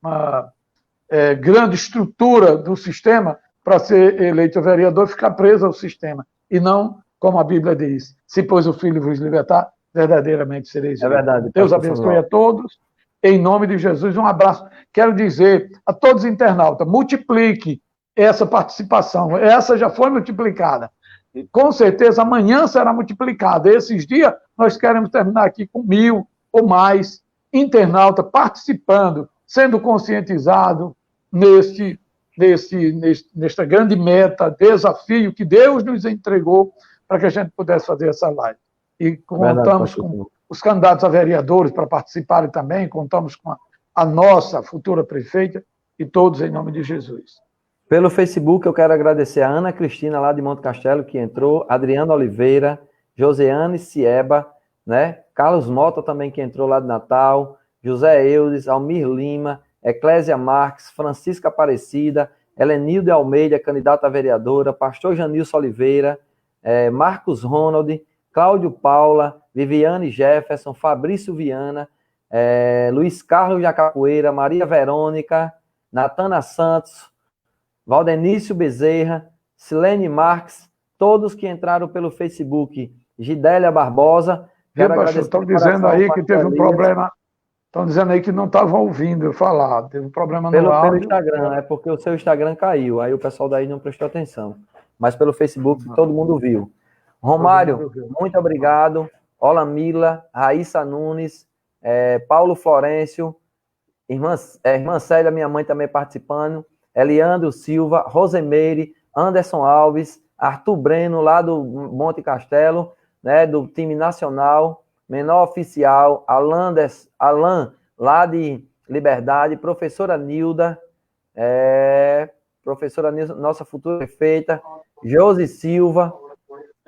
grande estrutura do sistema para ser eleito vereador e ficar preso ao sistema. E não, como a Bíblia diz, se pois o Filho vos libertar, verdadeiramente sereis livres. É verdade. Deus abençoe a todos. Em nome de Jesus, um abraço. Quero dizer a todos os internautas, multiplique essa participação. Essa já foi multiplicada. E, com certeza, amanhã será multiplicada. Esses dias, nós queremos terminar aqui com 1.000 ou mais internautas participando, sendo conscientizado nesta grande meta, desafio que Deus nos entregou para que a gente pudesse fazer essa live. E contamos com os candidatos a vereadores para participarem também, contamos com a nossa futura prefeita e todos em nome de Jesus. Pelo Facebook, eu quero agradecer a Ana Cristina, lá de Monte Castelo, que entrou, Adriana Oliveira, Joseane Cieba, né? Carlos Mota também, que entrou lá de Natal, José Eudes, Almir Lima, Eclésia Marques, Francisca Aparecida, Helenilde Almeida, candidata a vereadora, Pastor Janilson Oliveira, Marcos Ronald, Cláudio Paula, Viviane Jefferson, Fabrício Viana, Luiz Carlos Jacapoeira, Maria Verônica, Natana Santos, Valdenício Bezerra, Silene Marques, todos que entraram pelo Facebook, Gidélia Barbosa, Viu, Quero pastor? agradecer Estão de dizendo coração ao aí que pastor teve um Elias problema. Estão dizendo aí que não estavam ouvindo eu falar. Teve um problema no pelo áudio. Instagram. É porque o seu Instagram caiu, aí o pessoal daí não prestou atenção. Mas pelo Facebook todo mundo viu. Todo Romário, mundo viu. muito obrigado. Olamila, Raíssa Nunes, Paulo Florencio, irmã Célia, minha mãe também participando, Eliandro Silva, Rosemeire, Anderson Alves, Arthur Breno, lá do Monte Castelo, né, do time nacional, menor oficial, Alan, lá de Liberdade, professora Nilda, nossa futura prefeita, Josi Silva,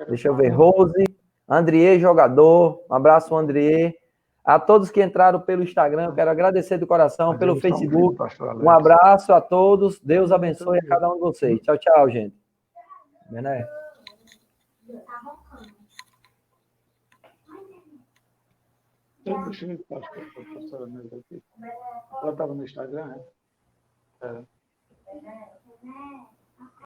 deixa eu ver, Rose, Andriê, jogador, um abraço, Andriê. A todos que entraram pelo Instagram, eu quero agradecer de coração, Mas pelo eles estão ouvindo, Facebook. pastor Um Alex. abraço a todos, Deus Também estão abençoe a ouvindo. cada um de vocês. Tchau, tchau, gente. Bené. Deixa eu ver, pastor, a pastora Neuza aqui. Ela estava no Instagram, né? É.